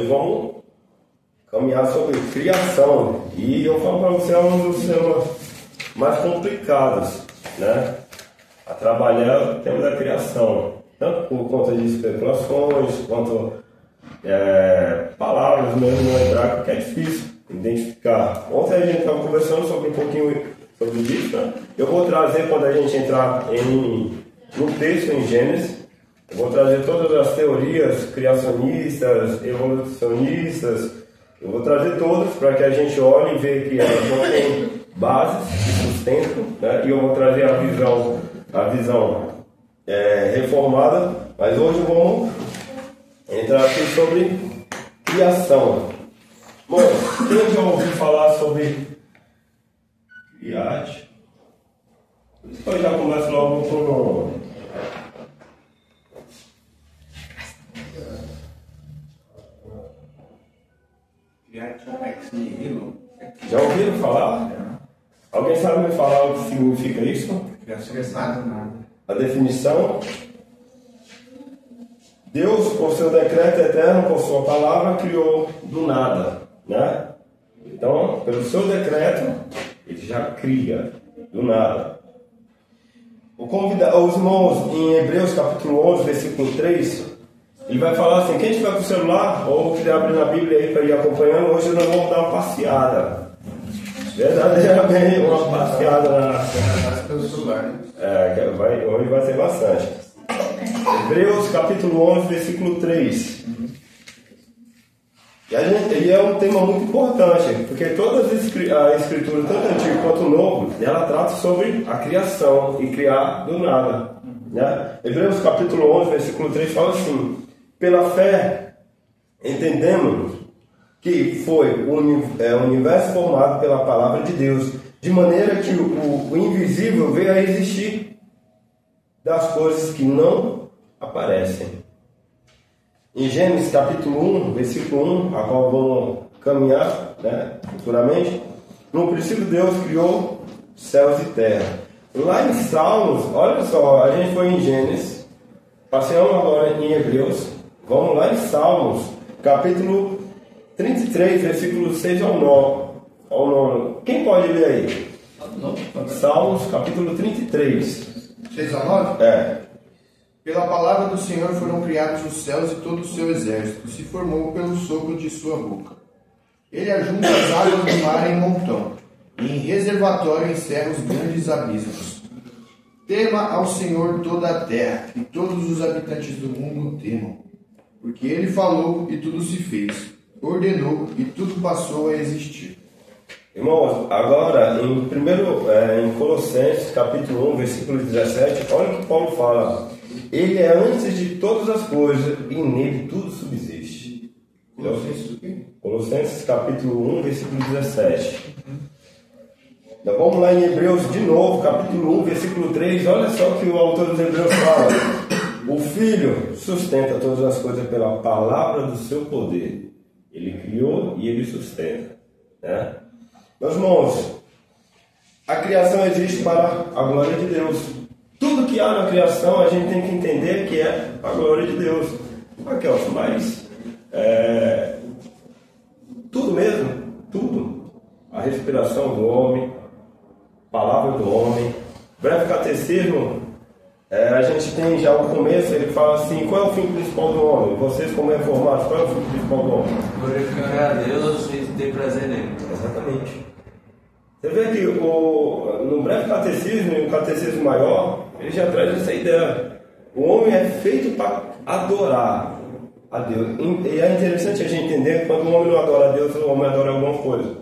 Hoje vamos caminhar sobre criação. E eu falo para você, é um dos temas mais complicados, né? A trabalhar o tema da criação. Tanto por conta de especulações, quanto palavras mesmo no hebraico, que é difícil identificar. Ontem a gente estava conversando sobre um pouquinho sobre isso, né? Eu vou trazer, quando a gente entrar no texto em Gênesis, eu vou trazer todas as teorias criacionistas, evolucionistas, eu vou trazer todas para que a gente olhe e veja que elas não têm bases de sustento, né? E eu vou trazer a visão reformada, mas hoje vamos entrar aqui sobre criação. Bom, quem já ouviu falar sobre criarte? Por isso que eu já começo logo com já ouviram falar? Alguém sabe me falar o que significa isso? A definição: Deus, por seu decreto eterno, por sua palavra, criou do nada, né? Então, pelo seu decreto, ele já cria do nada. Os irmãos, em Hebreus capítulo 11, versículo 3, ele vai falar assim: quem estiver com o celular ou quiser abrir na Bíblia aí para ir acompanhando, hoje nós vamos dar uma passeada. Verdadeiramente uma passeada hoje vai ser bastante. Hebreus capítulo 11, versículo 3. E é um tema muito importante, porque todas as escrituras, tanto antigo quanto novo, ela trata sobre a criação e criar do nada, né? Hebreus capítulo 11, versículo 3 fala assim: pela fé entendemos que foi o universo formado pela palavra de Deus, de maneira que o invisível veio a existir das coisas que não aparecem. Em Gênesis capítulo 1, versículo 1, a qual vamos caminhar, né, futuramente, no princípio Deus criou céus e terra. Lá em Salmos, olha só, a gente foi em Gênesis, passeamos agora em Hebreus, vamos lá em Salmos, capítulo 33, versículo 6 ao 9. Quem pode ler aí? Salmos, capítulo 33. 6 ao 9? É. Pela palavra do Senhor foram criados os céus e todo o seu exército, se formou pelo sopro de sua boca. Ele ajunta as águas do mar em montão, e em reservatório encerra os grandes abismos. Tema ao Senhor toda a terra, e todos os habitantes do mundo temam. Porque ele falou e tudo se fez, ordenou e tudo passou a existir. Irmãos, agora em Colossenses capítulo 1, versículo 17, olha o que Paulo fala: ele é antes de todas as coisas e nele tudo subsiste. Colossenses capítulo 1, versículo 17. Então, vamos lá em Hebreus de novo, capítulo 1, versículo 3, olha só o que o autor dos Hebreus fala: o Filho sustenta todas as coisas pela palavra do seu poder. Ele criou e ele sustenta, né? Meus irmãos, a criação existe para a glória de Deus. Tudo que há na criação a gente tem que entender que é a glória de Deus. Mas tudo mesmo, tudo. A respiração do homem, a palavra do homem. Breve catecismo, a gente tem já o começo, ele fala assim: qual é o fim principal do homem? Vocês, como reformados, qual é o fim principal do homem? Glorificar a Deus e ter prazer nele. Exatamente. Você vê que no breve catecismo e no catecismo maior, ele já traz essa ideia. O homem é feito para adorar a Deus. E é interessante a gente entender que quando o homem não adora a Deus, o homem adora alguma coisa.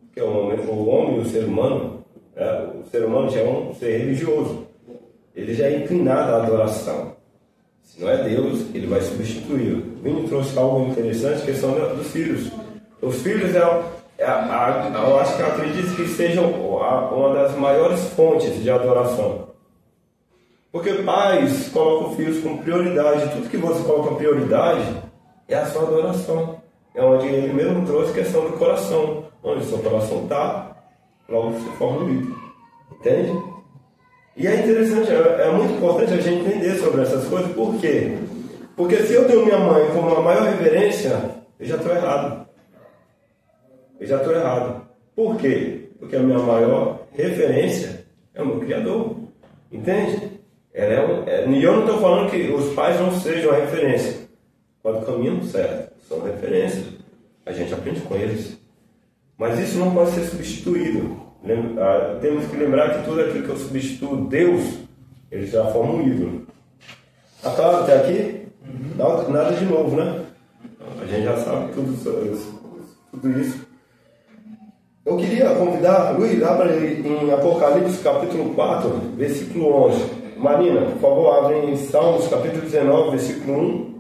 Porque o homem, o ser humano já é um ser religioso. Ele já é inclinado à adoração. Se não é Deus, ele vai substituir. O Vini trouxe algo interessante, a questão dos filhos. Os filhos eu acho que eu acredito que sejam uma das maiores fontes de adoração. Porque pais colocam filhos com prioridade. Tudo que você coloca prioridade é a sua adoração. É onde ele mesmo trouxe a questão do coração. Onde o seu coração está, logo se forma um ídolo. Entende? E é interessante, é muito importante a gente entender sobre essas coisas. Por quê? Porque se eu tenho minha mãe como a maior reverência, eu já estou errado. Eu já estou errado. Por quê? Porque a minha maior referência é o meu Criador. Entende? E eu não estou falando que os pais não sejam a referência. Quando caminham certo, são referências. A gente aprende com eles. Mas isso não pode ser substituído. Temos que lembrar que tudo aquilo que eu substituo Deus, ele já forma um ídolo. Tá claro até aqui? Nada de novo, né? A gente já sabe tudo isso. Eu queria convidar Luiz, abra em Apocalipse capítulo 4, versículo 11. Marina, por favor, abre em Salmos capítulo 19, versículo 1.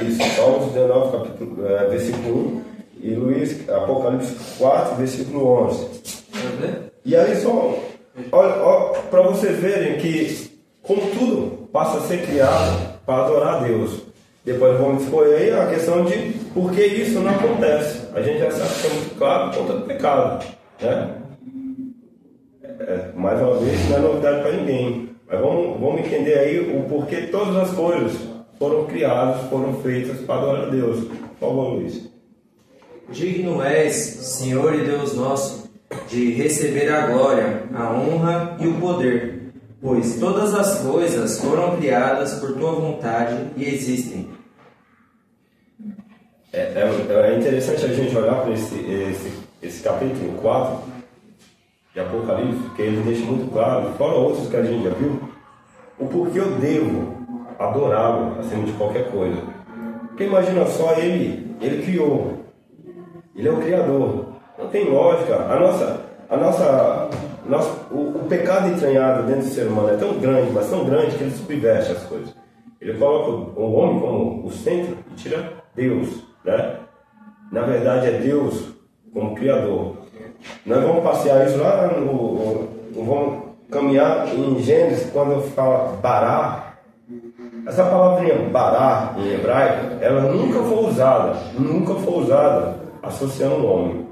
Isso, Salmos 19, versículo 1. E Luiz, Apocalipse 4, versículo 11. E aí só, olha para vocês verem que, como tudo passa a ser criado para adorar a Deus. Depois vamos escolher aí a questão de por que isso não acontece. A gente já sabe que é muito claro contra o pecado, né? Mais uma vez, não é novidade para ninguém. Mas vamos entender aí o porquê todas as coisas foram criadas, foram feitas para adorar a Deus. Por favor, Luiz. Digno és, Senhor e Deus nosso, de receber a glória, a honra e o poder, pois todas as coisas foram criadas por tua vontade e existem. É interessante a gente olhar para esse capítulo 4 de Apocalipse, porque ele deixa muito claro, fora outros que a gente já viu, o porquê eu devo adorá-lo acima de qualquer coisa. Porque imagina só, ele criou, ele é o Criador. Não tem lógica. O pecado entranhado dentro do ser humano é tão grande, mas tão grande que ele subverte as coisas. Ele coloca o homem como o centro e tira Deus, né? Na verdade é Deus como Criador. Nós vamos passear isso lá, vamos caminhar em Gênesis, quando fala bará. Essa palavrinha bará em hebraico, ela nunca foi usada associando o homem.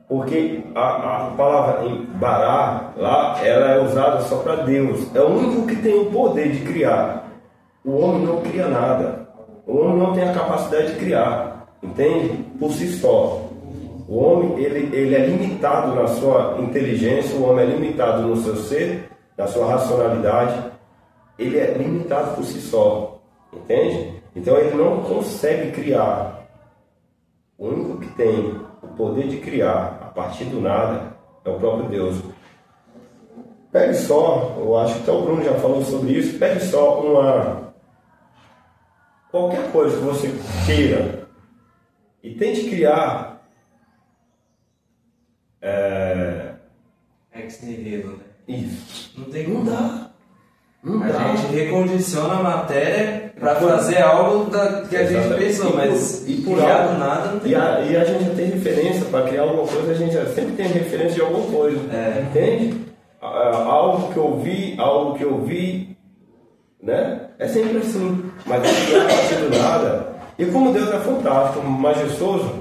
Porque a palavra em bará, lá, ela é usada só para Deus. É o único que tem o poder de criar. O homem não cria nada. O homem não tem a capacidade de criar. Entende? Por si só. O homem, ele é limitado na sua inteligência, o homem é limitado no seu ser, na sua racionalidade. Ele é limitado por si só. Entende? Então ele não consegue criar. O único que tem o poder de criar a partir do nada é o próprio Deus. Pegue só, eu acho que até o Bruno já falou sobre isso, pegue só qualquer coisa que você queira e tente criar Ex nihilo, né? isso. Não tem como. Não dá. A gente recondiciona a matéria para fazer algo que a gente pensou, mas criar do nada não tem. E a gente já tem referência para criar alguma coisa, a gente já sempre tem referência de alguma coisa. Entende? Algo que eu vi, né? É sempre assim. Mas criar a partir do nada. E como Deus é fantástico, majestoso,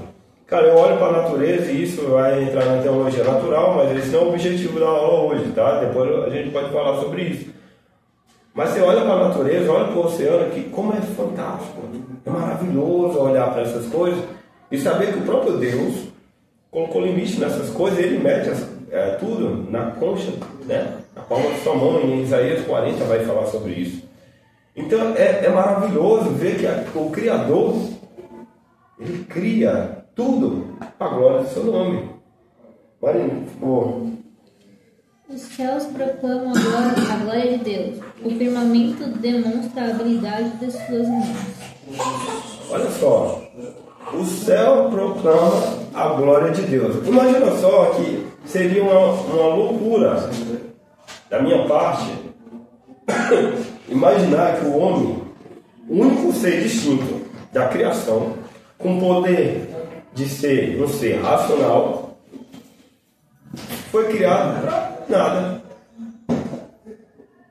cara, eu olho para a natureza e isso vai entrar na teologia natural, mas esse não é o objetivo da aula hoje, tá? Depois a gente pode falar sobre isso. Mas você olha para a natureza, olha para o oceano, que como é fantástico, é maravilhoso olhar para essas coisas e saber que o próprio Deus colocou limite nessas coisas, ele mete tudo na concha, né? Na palma de sua mão, em Isaías 40 vai falar sobre isso. Então é maravilhoso ver que o Criador, ele cria tudo para a glória do seu nome. Marina, por favor. Os céus proclamam a glória de Deus. O firmamento demonstra a habilidade das suas mãos. Olha só. O céu proclama a glória de Deus. Imagina só que seria uma loucura da minha parte imaginar que o homem, o único ser distinto da criação, com poder de ser um ser racional, foi criado para nada.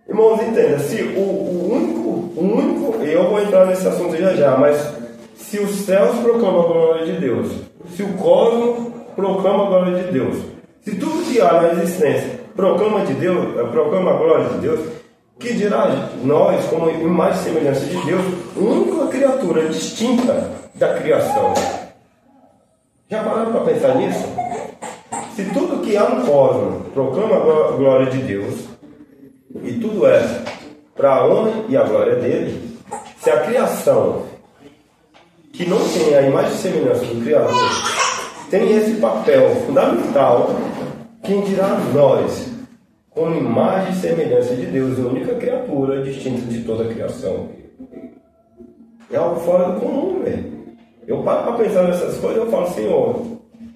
Irmãos, entenda, se o único, eu vou entrar nesse assunto já, mas se os céus proclamam a glória de Deus, se o cosmos proclama a glória de Deus, se tudo que há na existência proclama de Deus, proclama a glória de Deus, que dirá nós, como imagem e semelhança de Deus, única criatura distinta da criação. Já pararam para pensar nisso? Se tudo que há no cosmos proclama a glória de Deus, e tudo é para a honra e a glória dele, se a criação, que não tem a imagem e semelhança do Criador, tem esse papel fundamental, quem dirá nós, como imagem e semelhança de Deus, a única criatura distinta de toda a criação? É algo fora do comum, velho. Eu paro para pensar nessas coisas e eu falo, Senhor,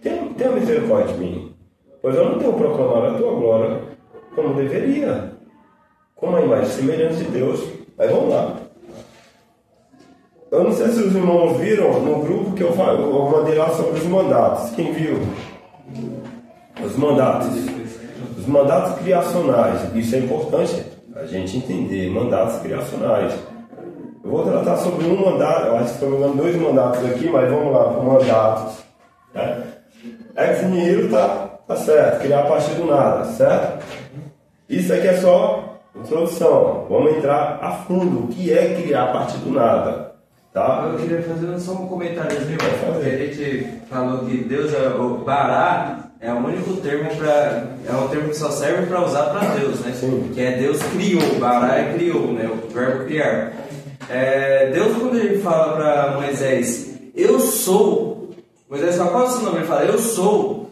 tenha misericórdia de mim, pois eu não tenho proclamado a tua glória como deveria, como a imagem e semelhança de Deus. Mas vamos lá. Eu não sei se os irmãos viram no grupo que eu mandei lá sobre os mandatos. Quem viu? Os mandatos. Os mandatos criacionais. Isso é importante a gente entender. Mandatos criacionais. Eu vou tratar sobre um mandato. Eu acho que estou dando 2 mandatos aqui, mas vamos lá para mandatos. Ex nihilo tá certo. Criar a partir do nada, certo? Isso aqui é só introdução. Vamos entrar a fundo. O que é criar a partir do nada? Tá? Eu queria fazer só um comentáriozinho, porque a gente falou que Deus é o Bará, é o único termo é um termo que só serve para usar para Deus, né? Sim. Que é Deus criou, Bará é criou, né? O verbo criar. Deus, quando ele fala para Moisés, eu sou, Moisés fala, qual é o seu nome? Ele fala, eu sou.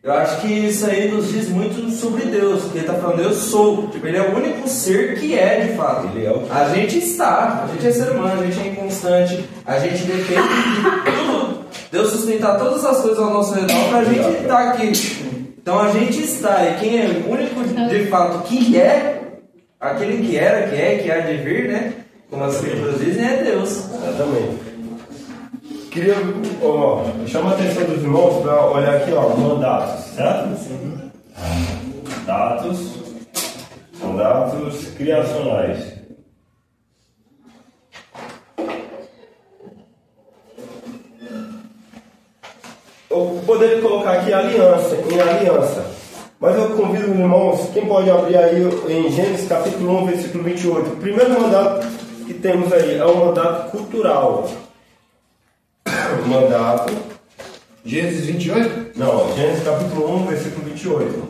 Eu acho que isso aí nos diz muito sobre Deus, porque ele está falando, eu sou. Tipo, ele é o único ser que é, de fato. Ele é o... A gente é ser humano, a gente é inconstante, a gente depende de tudo. Deus sustentar todas as coisas ao nosso redor para a gente estar aqui. Então a gente está, e quem é o único, de fato, que é, aquele que era, que é e que há de vir, né? Como as escrituras dizem, é Deus. Exatamente. Queria chamar a atenção dos irmãos para olhar aqui, mandatos, certo? Mandatos criacionais. Eu poderia colocar aqui aliança, mas eu convido os irmãos, quem pode abrir aí em Gênesis capítulo 1, versículo 28. O primeiro mandato que temos aí é o mandato cultural. Mandato. Gênesis 28? Não, Gênesis capítulo 1, versículo 28.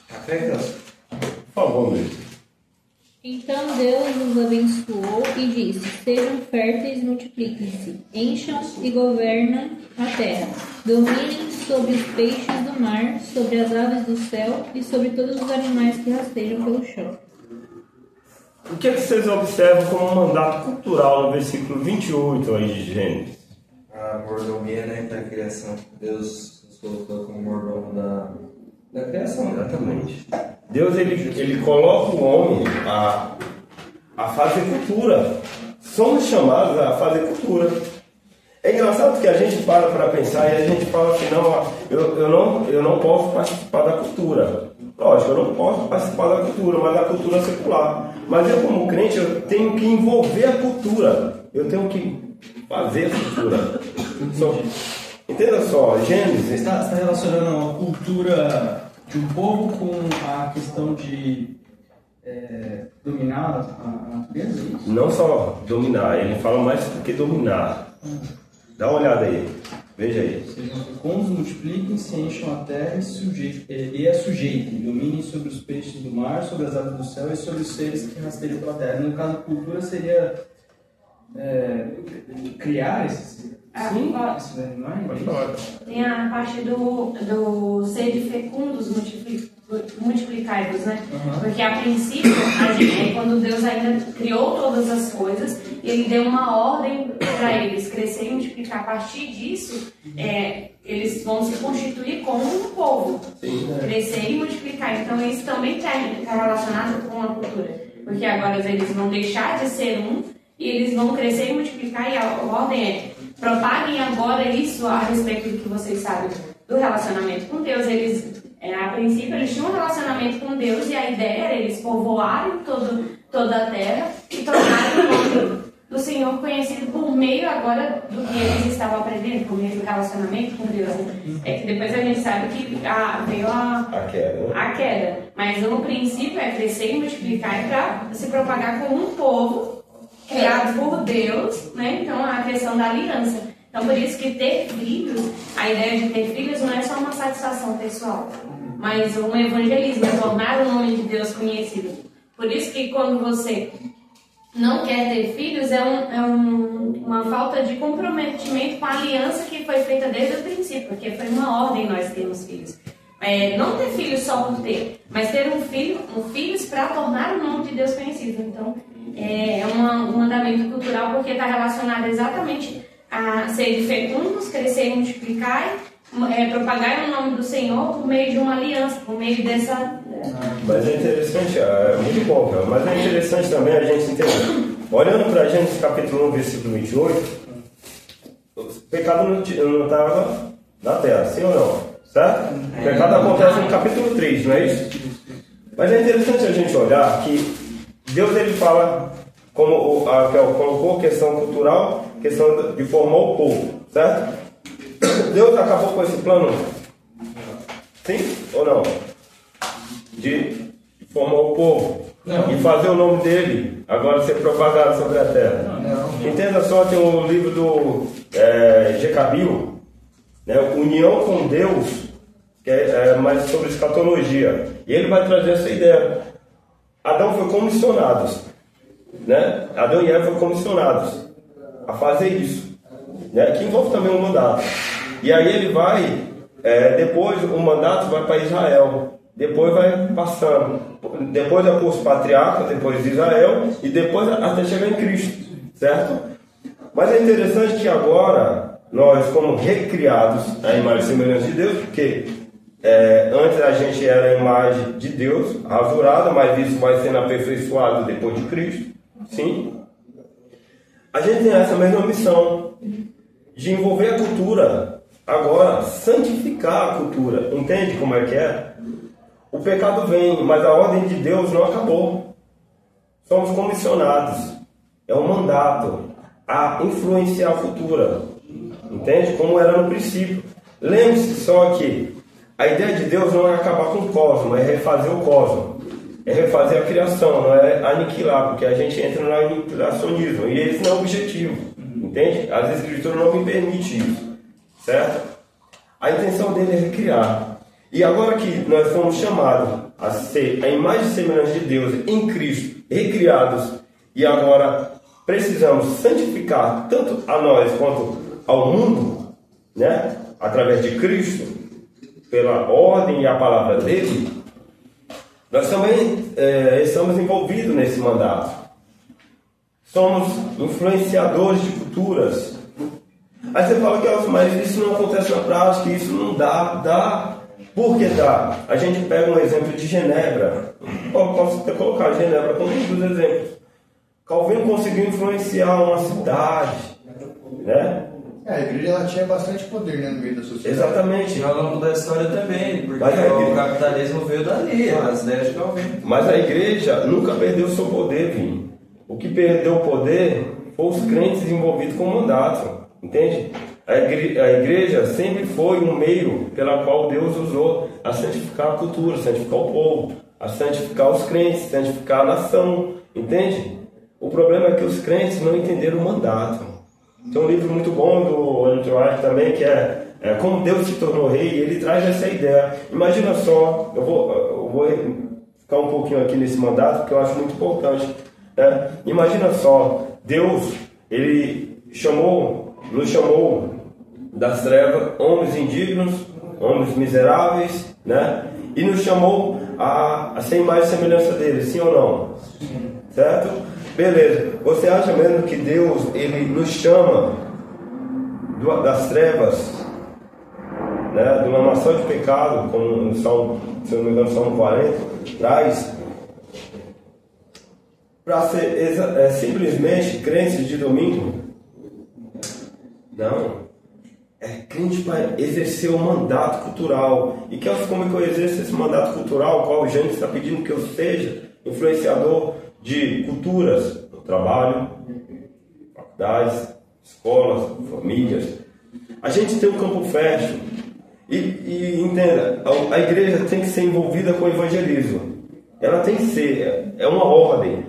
Café, Deus. Por favor, Luiz. Então Deus os abençoou e disse: sejam férteis, multipliquem-se, encham e governam a terra, dominem sobre os peixes do mar, sobre as aves do céu e sobre todos os animais que rastejam pelo chão. O que é que vocês observam como um mandato cultural no versículo 28 aí de Gênesis? A mordomia, né, da criação. Deus nos colocou como mordomo da criação. Exatamente. Deus ele coloca o homem a fazer cultura. Somos chamados a fazer cultura. É engraçado que a gente para pensar e a gente fala assim, não, eu não posso participar da cultura. Lógico, eu não posso participar da cultura, mas da cultura secular. Mas eu, como crente, eu tenho que envolver a cultura. Eu tenho que fazer a cultura. Entenda só, Gênesis... Você está relacionando a cultura de um povo com a questão de dominar a natureza? É isso? Não só dominar, ele fala mais do que dominar. Dá uma olhada aí, veja aí. Sejam fecundos, multipliquem-se, encham a terra e a sujeitem, dominem sobre os peixes do mar, sobre as aves do céu e sobre os seres que rasteiam pela terra. No caso, cultura seria criar esses seres. Sim, não é? Tem a parte do ser de fecundos multiplicai-vos, né? Uhum. Porque a princípio, quando Deus ainda criou todas as coisas, ele deu uma ordem para eles crescer e multiplicar. A partir disso, eles vão se constituir como um povo. Sim. Crescer e multiplicar. Então, isso também está relacionado com a cultura. Porque agora eles vão deixar de ser um e eles vão crescer e multiplicar. E a ordem é: propaguem agora isso a respeito do que vocês sabem do relacionamento com Deus. A princípio, eles tinham um relacionamento com Deus e a ideia era eles povoarem toda a terra e tornarem o nome do Senhor conhecido por meio agora do que eles estavam aprendendo, por meio do relacionamento com Deus. É que depois a gente sabe que veio a queda. Mas no princípio é crescer e multiplicar para se propagar como um povo criado por Deus, né? Então a questão da aliança. Então por isso que ter filhos, a ideia de ter filhos não é só uma satisfação pessoal, mas um evangelismo, tornar o nome de Deus conhecido. Por isso que quando você não quer ter filhos, uma falta de comprometimento com a aliança que foi feita desde o princípio, porque foi uma ordem nós termos filhos. Não ter filhos só por ter, mas ter filhos para tornar o nome de Deus conhecido. Então, é um mandamento cultural porque está relacionado exatamente a ser fecundos, crescer e multiplicar, propagar o nome do Senhor por meio de uma aliança, por meio dessa... Mas é interessante, é muito bom, cara, mas é interessante também a gente entender. Olhando para Gênesis capítulo 1, versículo 28, o pecado não estava na terra, sim ou não? Certo? O pecado acontece no capítulo 3, não é isso? Mas é interessante a gente olhar que Deus ele fala, como colocou questão cultural, questão de formar o povo, certo? Deus acabou com esse plano, sim ou não? De formar o povo e fazer o nome dele agora ser propagado sobre a terra. Entenda só, tem um livro do Jecabil, né, União com Deus, que é mais sobre escatologia, e ele vai trazer essa ideia. Adão foi comissionados, né? Adão e Eva foram comissionados a fazer isso, né? Que envolve também um mandato. E aí ele vai, depois o mandato vai para Israel, depois vai passando, depois é para os patriarcas, depois de Israel, e depois até chegar em Cristo, certo? Mas é interessante que agora, nós como recriados à imagem e semelhança de Deus, porque antes a gente era a imagem de Deus, rasurada, mas isso vai sendo aperfeiçoado depois de Cristo, sim. A gente tem essa mesma missão de envolver a cultura, agora santificar a cultura, entende como é que é? O pecado vem, mas a ordem de Deus não acabou. Somos comissionados, é um mandato a influenciar a cultura, entende? Como era no princípio. Lembre-se só que a ideia de Deus não é acabar com o cosmos, é refazer o cosmos, é refazer a criação, não é aniquilar, porque a gente entra no aniquilacionismo, e esse não é o objetivo, entende? As escrituras não me permitem isso, certo? A intenção dele é recriar. E agora que nós fomos chamados a ser a imagem e semelhança de Deus em Cristo, recriados, e agora precisamos santificar tanto a nós quanto ao mundo, né? Através de Cristo, pela ordem e a palavra dele, nós também estamos envolvidos nesse mandato. Somos influenciadores de culturas. Aí você fala que mas isso não acontece na prática, isso não dá. Por que dá? A gente pega um exemplo de Genebra. Posso até colocar Genebra como um dos exemplos. Calvino conseguiu influenciar uma cidade, né? A igreja ela tinha bastante poder, né, no meio da sociedade. Exatamente. E ao longo da história também, porque Mas o capitalismo veio dali, as ideias de Calvino. Mas a igreja nunca perdeu seu poder, Vini. O que perdeu o poder foi os crentes envolvidos com o mandato, entende? A igreja sempre foi um meio pela qual Deus usou a santificar a cultura, santificar o povo, a santificar os crentes, santificar a nação, entende? O problema é que os crentes não entenderam o mandato. Tem um livro muito bom do Andrew White também, que é Como Deus se tornou rei, e ele traz essa ideia. Imagina só, eu vou ficar um pouquinho aqui nesse mandato, porque eu acho muito importante, né? Imagina só, Deus, ele nos chamou das trevas, homens indignos, homens miseráveis, né? E nos chamou a ser mais semelhança dele, sim ou não? Certo? Beleza. Você acha mesmo que Deus, ele nos chama das trevas, né? De uma nação de pecado, como no Salmo, se eu não me engano, Salmo 40, traz, para ser simplesmente crente de domingo? Não. É crente para exercer o mandato cultural. E como é que eu exerço esse mandato cultural? Qual o Gênesis está pedindo que eu seja influenciador de culturas no trabalho, a das escolas, famílias. A gente tem um campo fértil. E entenda, a igreja tem que ser envolvida com o evangelismo. Ela tem que ser, é uma ordem,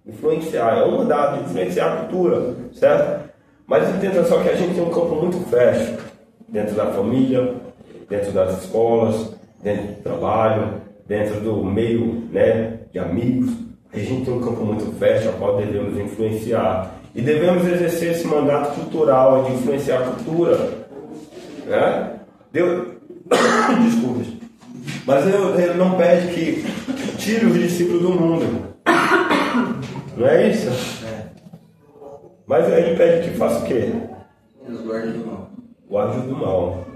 influenciar, é um mandato de influenciar a cultura, certo? Mas entenda só que a gente tem um campo muito fértil, dentro da família, dentro das escolas, dentro do trabalho, dentro do meio, né, de amigos. A gente tem um campo muito fértil, ao qual devemos influenciar. E devemos exercer esse mandato cultural de influenciar a cultura, né? Desculpe. Mas ele não pede que tire os discípulos do mundo. Não é isso? É. Mas ele pede que faça o quê? Nos guarde do mal. Guarde do mal.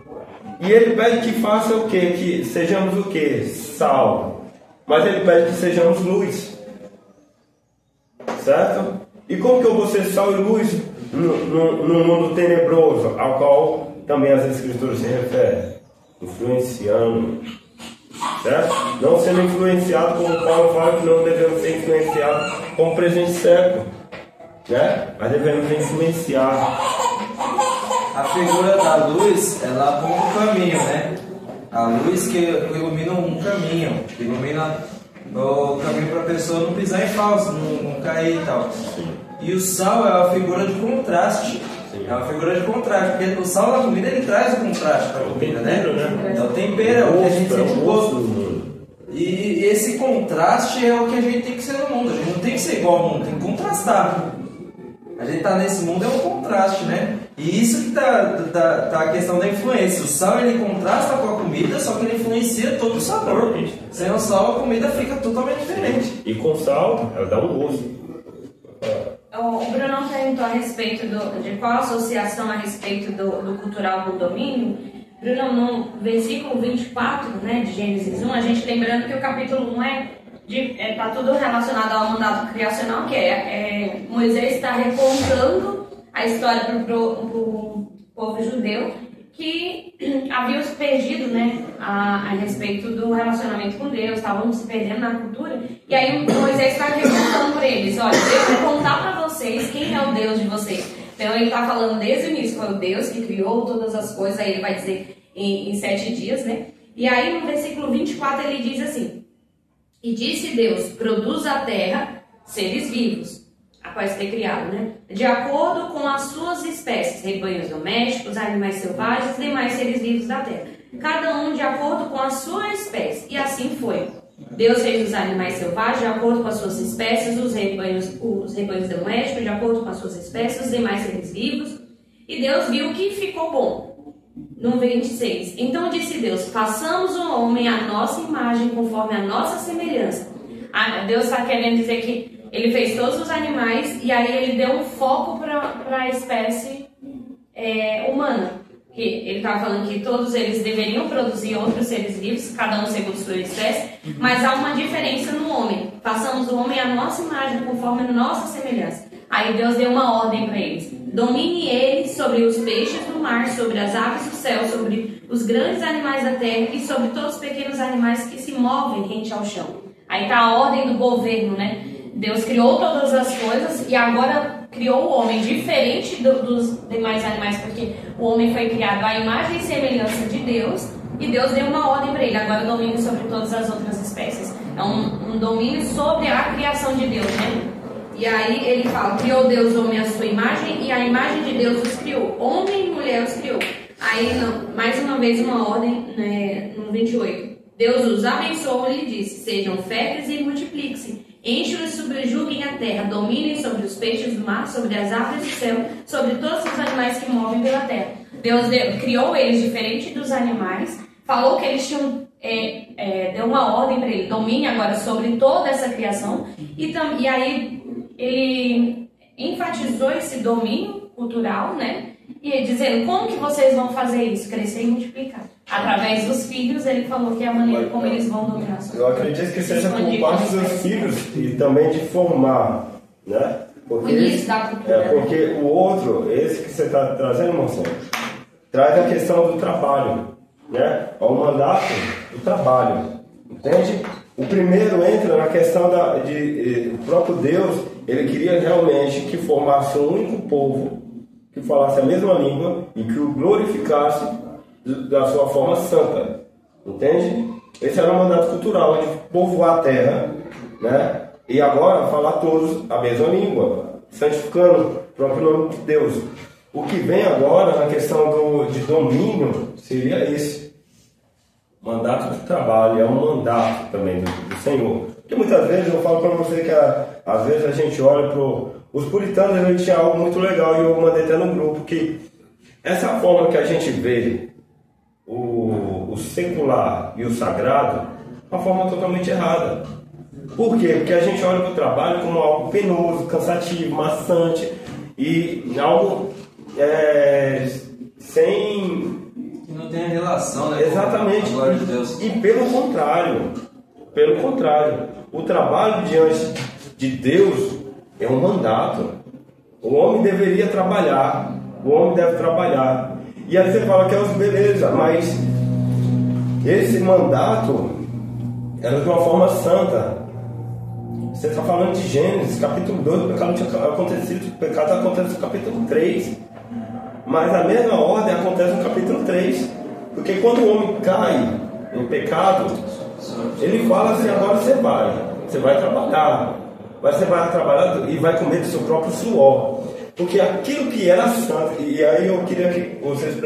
E ele pede que faça o quê? Que sejamos o quê? Sal. Mas ele pede que sejamos luz. Certo? E como que eu vou ser sal e luz no mundo tenebroso, ao qual também as Escrituras se referem? Influenciando. Certo? Não sendo influenciado, como Paulo fala que não devemos ser influenciados com o presente século, né? Mas devemos influenciar. A figura da luz, ela aponta o caminho, né? A luz que ilumina um caminho, que ilumina o caminho para a pessoa não pisar em falso, não cair e tal. E o sal é uma figura de contraste. É uma figura de contraste, porque o sal da comida ele traz o contraste para a comida, né? É o tempero, é o que a gente sente o gosto. E esse contraste é o que a gente tem que ser no mundo. A gente não tem que ser igual ao mundo, tem que contrastar. A gente tá nesse mundo é um contraste, né? E isso que tá a questão da influência. O sal ele contrasta com a comida, só que ele influencia todo o sabor. Sem o sal a comida fica totalmente diferente. E com sal ela dá um gosto. O Bruno perguntou a respeito de qual a associação a respeito do cultural com o domínio. Bruno, no versículo 24, né, de Gênesis 1, a gente lembrando que o capítulo 1 está tudo relacionado ao mandato criacional, que Moisés está recontando a história para o povo judeu que havia se perdido, né, a respeito do relacionamento com Deus, estavam se perdendo na cultura. E aí Moisés está recontando para eles: olha, eu vou contar para vocês quem é o Deus de vocês. Então ele está falando desde o início, foi o Deus que criou todas as coisas, aí ele vai dizer em 7 dias, né? E aí no versículo 24 ele diz assim: e disse Deus, produz a terra seres vivos, após ter criado, né? De acordo com as suas espécies, rebanhos domésticos, animais selvagens e demais seres vivos da terra. Cada um de acordo com a sua espécie. E assim foi. Deus fez os animais selvagens de acordo com as suas espécies, os rebanhos domésticos de acordo com as suas espécies, os demais seres vivos. E Deus viu que ficou bom. No 26. Então disse Deus: façamos o homem à nossa imagem, conforme a nossa semelhança. Deus está querendo dizer que ele fez todos os animais e aí ele deu um foco para a espécie humana. Que ele estava falando que todos eles deveriam produzir outros seres vivos, cada um segundo sua espécie, mas há uma diferença no homem. Façamos o homem à nossa imagem, conforme a nossa semelhança. Aí Deus deu uma ordem para eles: domine ele sobre os peixes do mar, sobre as aves do céu, sobre os grandes animais da terra e sobre todos os pequenos animais que se movem rente ao chão. Aí está a ordem do governo, né? Deus criou todas as coisas e agora criou o homem diferente dos demais animais, porque o homem foi criado à imagem e semelhança de Deus, e Deus deu uma ordem para ele: agora domine sobre todas as outras espécies. É um domínio sobre a criação de Deus, né? E aí ele fala: criou Deus o homem à sua imagem, e a imagem de Deus os criou, homem e mulher os criou. Aí, mais uma vez, uma ordem, né, no 28. Deus os abençoou e lhe disse: sejam férteis e multipliquem-se, enchem e subjuguem a terra, dominem sobre os peixes do mar, sobre as aves do céu, sobre todos os animais que movem pela terra. Deus criou eles diferente dos animais, falou que eles tinham, deu uma ordem para ele: domine agora sobre toda essa criação, e aí ele enfatizou esse domínio cultural, né? E dizendo: como que vocês vão fazer isso? Crescer e multiplicar. Através dos filhos, ele falou que é a maneira como eles vão dominar. Eu acredito que seja por parte dos filhos e também de formar, né? Porque, o início da cultura. Porque o outro, esse que você está trazendo, Marcelo, traz a questão do trabalho, né? O mandato do trabalho, entende? O primeiro entra na questão o próprio Deus ele queria realmente que formasse um único povo, que falasse a mesma língua e que o glorificasse da sua forma santa. Entende? Esse era o mandato cultural, de povoar a terra, né? E agora falar todos a mesma língua, santificando o próprio nome de Deus. O que vem agora na questão de domínio seria esse. Mandato de trabalho, é um mandato também do Senhor. Porque muitas vezes eu falo para você que às vezes a gente olha para os puritanos, a gente tinha algo muito legal e eu mandei até no grupo que essa forma que a gente vê o secular e o sagrado, é uma forma totalmente errada. Por quê? Porque a gente olha para o trabalho como algo penoso, cansativo, maçante e algo sem... Que não tem relação, né? Exatamente. Com a glória de Deus. E pelo contrário, o trabalho diante de Deus é um mandato. O homem deveria trabalhar, o homem deve trabalhar. E aí você fala que é os beleza, mas esse mandato era de uma forma santa. Você está falando de Gênesis, capítulo 2, o pecado tinha acontecido, o pecado acontece no capítulo 3. Mas a mesma ordem acontece no capítulo 3. Porque quando o homem cai em pecado, ele fala assim, agora você vai trabalhar. Você vai trabalhar e vai comer do seu próprio suor. Porque aquilo que era santo, e aí eu queria que vocês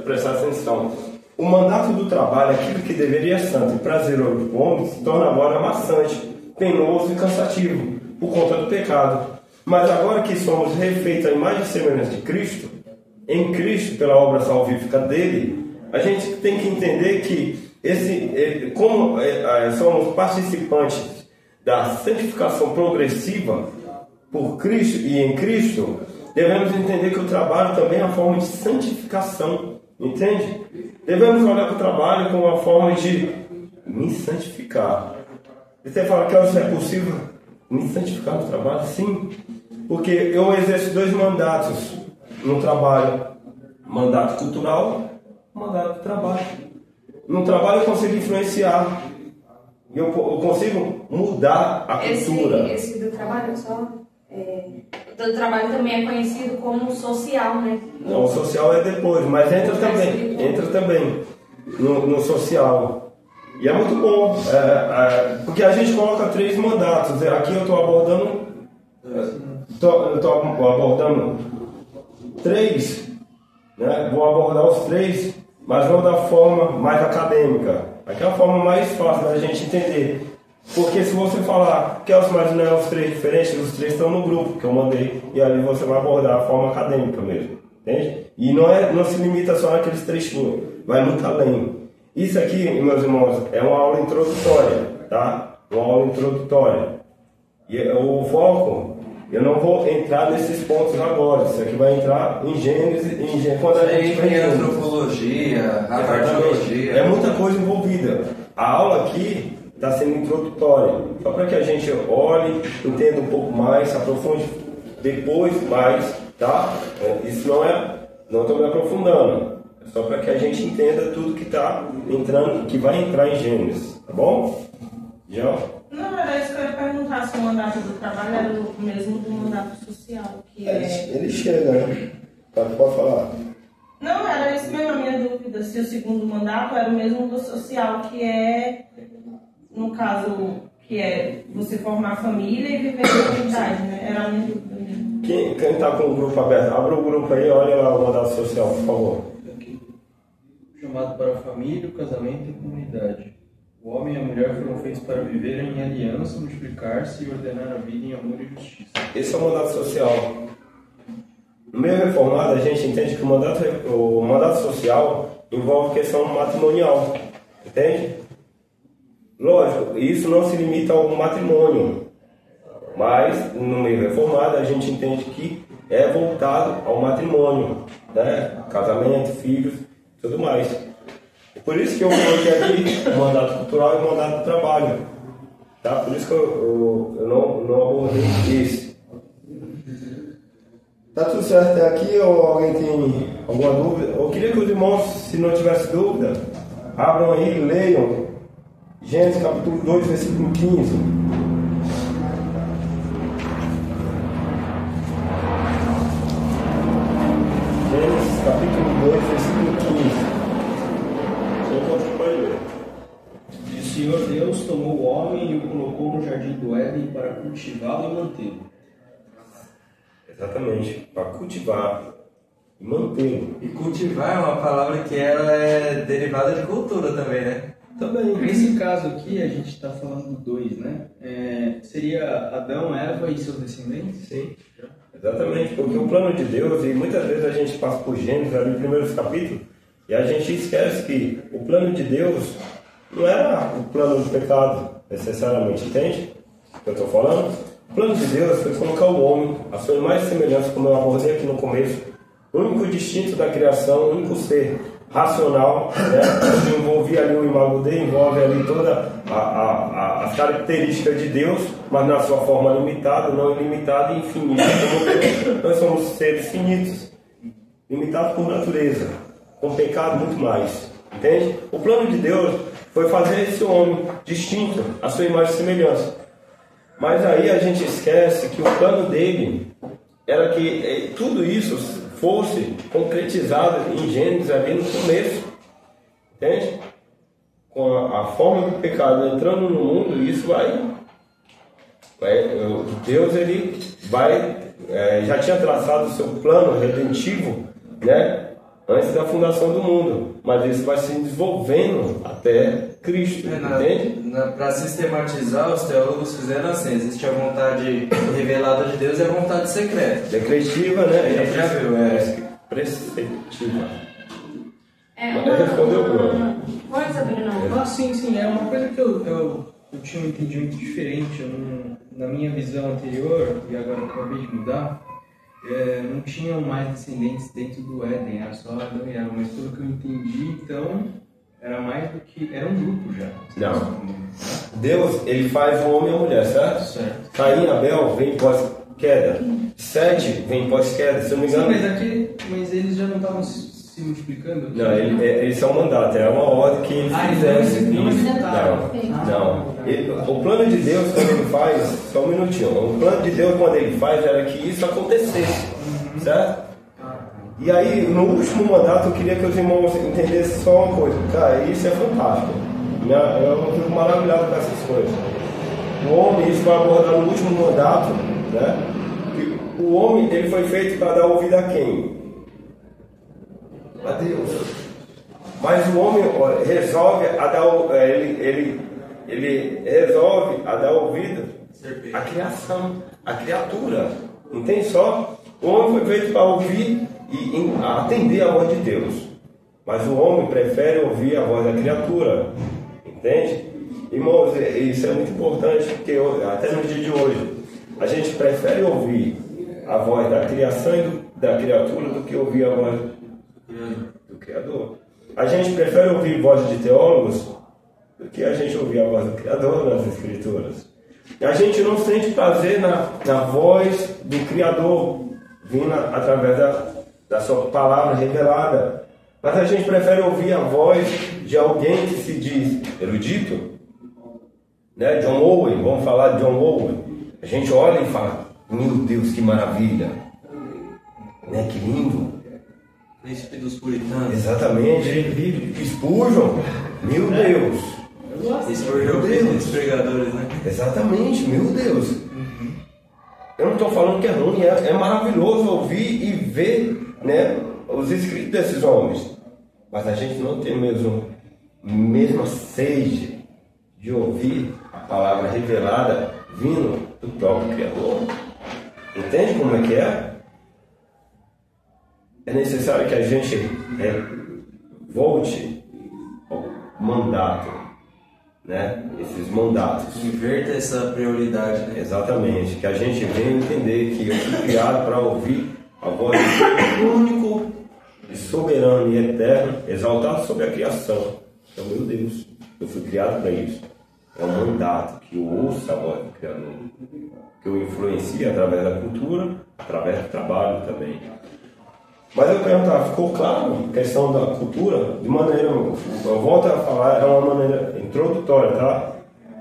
prestassem atenção. O mandato do trabalho, aquilo que deveria ser santo e prazeroso para o homem, se torna agora maçante, penoso e cansativo, por conta do pecado. Mas agora que somos refeitos à imagem e semelhança de Cristo, em Cristo, pela obra salvífica dele, a gente tem que entender que como somos participantes da santificação progressiva por Cristo e em Cristo, devemos entender que o trabalho também é uma forma de santificação, entende? Devemos olhar para o trabalho como uma forma de me santificar. E você fala que é possível me santificar no trabalho? Sim, porque eu exerço 2 mandatos no trabalho: mandato cultural, mandato de trabalho. No trabalho eu consigo influenciar, eu consigo mudar a cultura. Esse do trabalho só... o trabalho também é conhecido como social, né? Não, o social é depois, mas entra também no social. E é muito bom, porque a gente coloca 3 mandatos. Aqui eu estou abordando 3, né? Vou abordar os 3, mas vou da forma mais acadêmica. Aqui é a forma mais fácil da gente entender. Porque se você falar que mas não é os 3 diferentes, os 3 estão no grupo que eu mandei, e ali você vai abordar a forma acadêmica mesmo, entende? E não se limita só naqueles trechinhos, vai muito além. Isso aqui, meus irmãos, é uma aula introdutória, tá? Uma aula introdutória. E o foco, eu não vou entrar nesses pontos agora, isso aqui vai entrar em Gênesis, quando a gente vai em antropologia, radiologia. É muita coisa envolvida. A aula aqui está sendo introdutória, só para que a gente olhe, entenda um pouco mais, se aprofunde depois mais, tá? Isso não estou me aprofundando, é só para que a gente entenda tudo que está entrando, que vai entrar em Gênesis, tá bom? Já? Não, era isso que eu ia perguntar, se o mandato do trabalho era o mesmo do mandato social, que Ele chega, né? Pode falar. Não, era isso mesmo a minha dúvida, se o segundo mandato era o mesmo do social, que é, no caso, que é você formar família e viver em comunidade, né? Era a minha dúvida mesmo. Quem está com o grupo aberto, abre o grupo aí, olha lá o mandato social, por favor. Chamado para a família, o casamento e a comunidade. O homem e a mulher foram feitos para viver em aliança, multiplicar-se e ordenar a vida em amor e justiça. Esse é o mandato social. No meio reformado, a gente entende que o mandato social envolve questão matrimonial, entende? Lógico, isso não se limita ao matrimônio, mas no meio reformado a gente entende que é voltado ao matrimônio, né? Casamento, filhos, tudo mais. Por isso que eu coloquei aqui o mandato cultural e o mandato do trabalho, tá? Por isso que eu não abordei esse. Tá tudo certo até aqui ou alguém tem alguma dúvida? Eu queria que os irmãos, se não tivesse dúvida, abram aí e leiam Gênesis capítulo 2, versículo 15. para cultivá-lo e mantê-lo. Exatamente, para cultivar e mantê-lo. E cultivar é uma palavra que ela é derivada de cultura também, né? Também. Nesse caso aqui, a gente está falando do 2, né? Seria Adão, Eva e seus descendentes? Sim, exatamente, porque o plano de Deus, e muitas vezes a gente passa por Gênesis, ali no primeiro capítulo, e a gente esquece que o plano de Deus não era o plano do pecado, necessariamente, entende o que eu estou falando? O plano de Deus foi colocar o homem, a sua imagem e semelhança, como eu abordei aqui no começo, o único distinto da criação, o único ser racional, né? Que envolvia ali o imago dele, envolve ali toda as características de Deus, mas na sua forma limitada, não ilimitada e infinita. Nós somos seres finitos, limitados por natureza, com pecado muito mais, entende? O plano de Deus foi fazer esse homem distinto, a sua imagem e semelhança. Mas aí a gente esquece que o plano dele era que tudo isso fosse concretizado em Gênesis ali no começo, entende? Com a forma do pecado entrando no mundo, isso Deus ele já tinha traçado o seu plano redentivo, né? Antes da fundação do mundo, mas isso vai se desenvolvendo até Cristo, entende? Para sistematizar, os teólogos fizeram assim: existe a vontade revelada de Deus e a vontade secreta. Decretiva, né? A gente já viu, preceptiva. Respondeu, Bruno. Pode saber, não. Sim, é uma coisa que eu tinha um entendimento diferente. Na minha visão anterior, e agora eu acabei de mudar, não tinham mais descendentes dentro do Éden, era só Adão e Eva, mas pelo que eu entendi, então, era mais do que... era um grupo já. Não. Deus, ele faz o homem e a mulher, certo? Certo. Caim e Abel vem pós-queda. Sete vem pós-queda, se eu não me engano. Mas eles já não estavam se multiplicando? Não, eles são mandatos, é uma ordem que eles fizessem. Não. O plano de Deus, quando ele faz, só um minutinho, o plano de Deus, quando ele faz, era que isso acontecesse, certo? E aí, no último mandato, eu queria que os irmãos entendessem só uma coisa. Cara, isso é fantástico. Eu fico maravilhado com essas coisas. O homem, isso vai abordar no último mandato, né? O homem, ele foi feito para dar ouvido a quem? A Deus. Mas o homem resolve a dar, ele resolve a dar ouvido à criação, à criatura. Entende só? O homem foi feito para ouvir e atender a voz de Deus. Mas o homem prefere ouvir a voz da criatura. Entende? Irmãos, isso é muito importante, porque até no dia de hoje, a gente prefere ouvir a voz da criação e da criatura do que ouvir a voz do Criador. A gente prefere ouvir voz de teólogos do que a gente ouvir a voz do Criador nas Escrituras. A gente não sente prazer na voz do Criador vindo através da sua palavra revelada, mas a gente prefere ouvir a voz de alguém que se diz erudito, né? John Owen, vamos falar de John Owen. A gente olha e fala: meu Deus, que maravilha, né? Que lindo. Príncipe dos puritanos. Exatamente. Spurgeon, meu Deus. Spurgeon, príncipe dos pregadores, né? Exatamente, meu Deus. Eu não estou falando que é ruim, é maravilhoso ouvir e ver, né, os escritos desses homens. Mas a gente não tem mesma sede de ouvir a palavra revelada vindo do próprio Criador. Entende como é que é? É necessário que a gente volte ao mandato, né? Esses mandatos. Inverta essa prioridade, né? Exatamente. Que a gente venha entender que eu fui criado para ouvir a voz do único, soberano e eterno, exaltado sobre a criação. É o meu Deus. Eu fui criado para isso. É um mandato que eu ouço a voz do Criador, que eu influencio através da cultura, através do trabalho também. Mas eu perguntar, ficou claro a questão da cultura? De maneira, eu volto a falar, é uma maneira introdutória, tá?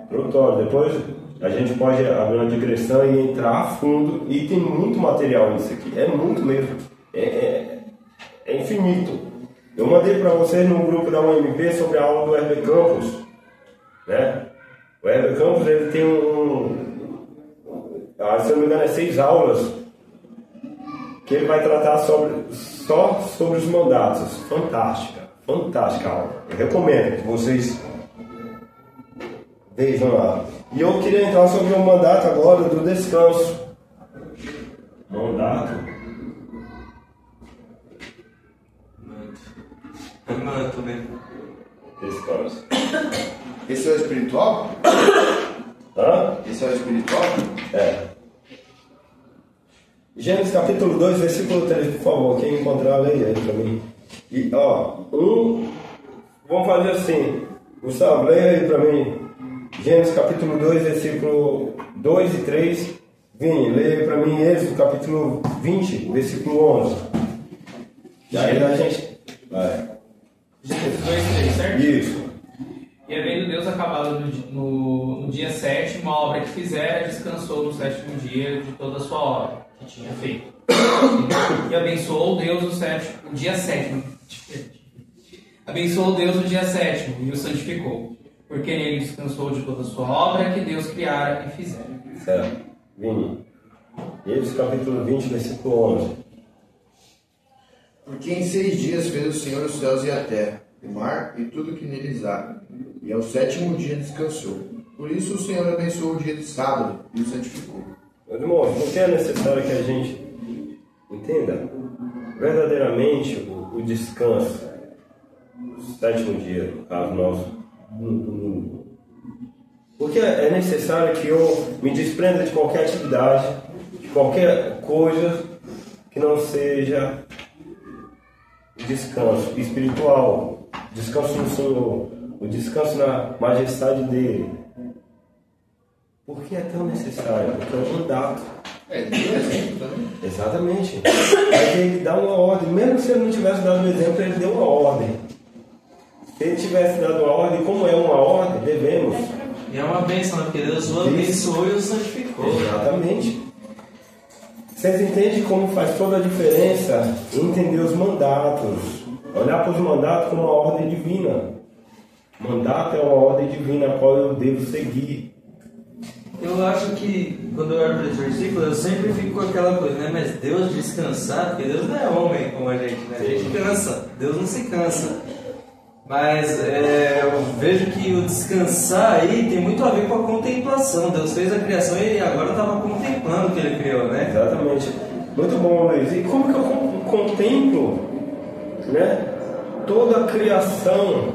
Introdutória. Depois a gente pode abrir uma digressão e entrar a fundo, e tem muito material nisso aqui, é muito mesmo, é infinito. Eu mandei para vocês no grupo da UMP sobre a aula do Herbert Campos, né? O Herbert Campos, ele tem se eu não me engano, 6 aulas, que ele vai tratar só sobre os mandatos. Fantástica aula. Eu recomendo que vocês vejam lá. E eu queria entrar sobre o mandato agora do descanso. Mandato. Manto mesmo. Descanso. Esse é o espiritual? Hã? Esse é o espiritual? É. Gênesis capítulo 2, versículo 3, por favor. Quem encontrar, leia aí pra mim. E, vamos fazer assim. Gustavo, leia aí pra mim. Gênesis capítulo 2, versículo 2 e 3. Vini, leia aí pra mim Êxodo capítulo 20, versículo 11. E aí a gente... Vai. Gênesis 2:3, certo? Isso. E havendo Deus acabado no dia 7º a obra que fizera, descansou no 7º dia de toda a sua obra que tinha feito. E abençoou Deus o dia 7º. Abençoou Deus o dia 7º e o santificou, porque nele descansou de toda a sua obra que Deus criara e fizera. Certo. Vini. Êxodo capítulo 20, versículo 11. Porque em 6 dias fez o Senhor os céus e a terra, o mar e tudo que neles há, e ao 7º dia descansou. Por isso o Senhor abençoou o dia de sábado e o santificou. Meus irmãos, porque é necessário que a gente entenda verdadeiramente o descanso, o 7º dia, no caso nosso, no domingo. Porque é necessário que eu me desprenda de qualquer atividade, de qualquer coisa que não seja descanso espiritual, descanso no Senhor, o descanso na majestade dele. Por que é tão necessário? Porque é um mandato. Exatamente. Aí ele dá uma ordem, mesmo se ele não tivesse dado um exemplo, ele deu uma ordem. Se ele tivesse dado uma ordem, como é uma ordem, devemos. E é uma bênção, né? Porque Deus o abençoou e o santificou. Exatamente. Vocês entendem como faz toda a diferença entender os mandatos? Olhar para os mandatos como uma ordem divina. Mandato é uma ordem divina a qual eu devo seguir. Eu acho que quando eu olho para esse versículo, eu sempre fico com aquela coisa, né? Mas Deus descansar, porque Deus não é homem como a gente, né? A gente cansa, Deus não se cansa. Mas eu vejo que o descansar aí tem muito a ver com a contemplação. Deus fez a criação e agora estava contemplando o que Ele criou, né? Exatamente. Muito bom, Luiz. E como que eu contemplo, né, toda a criação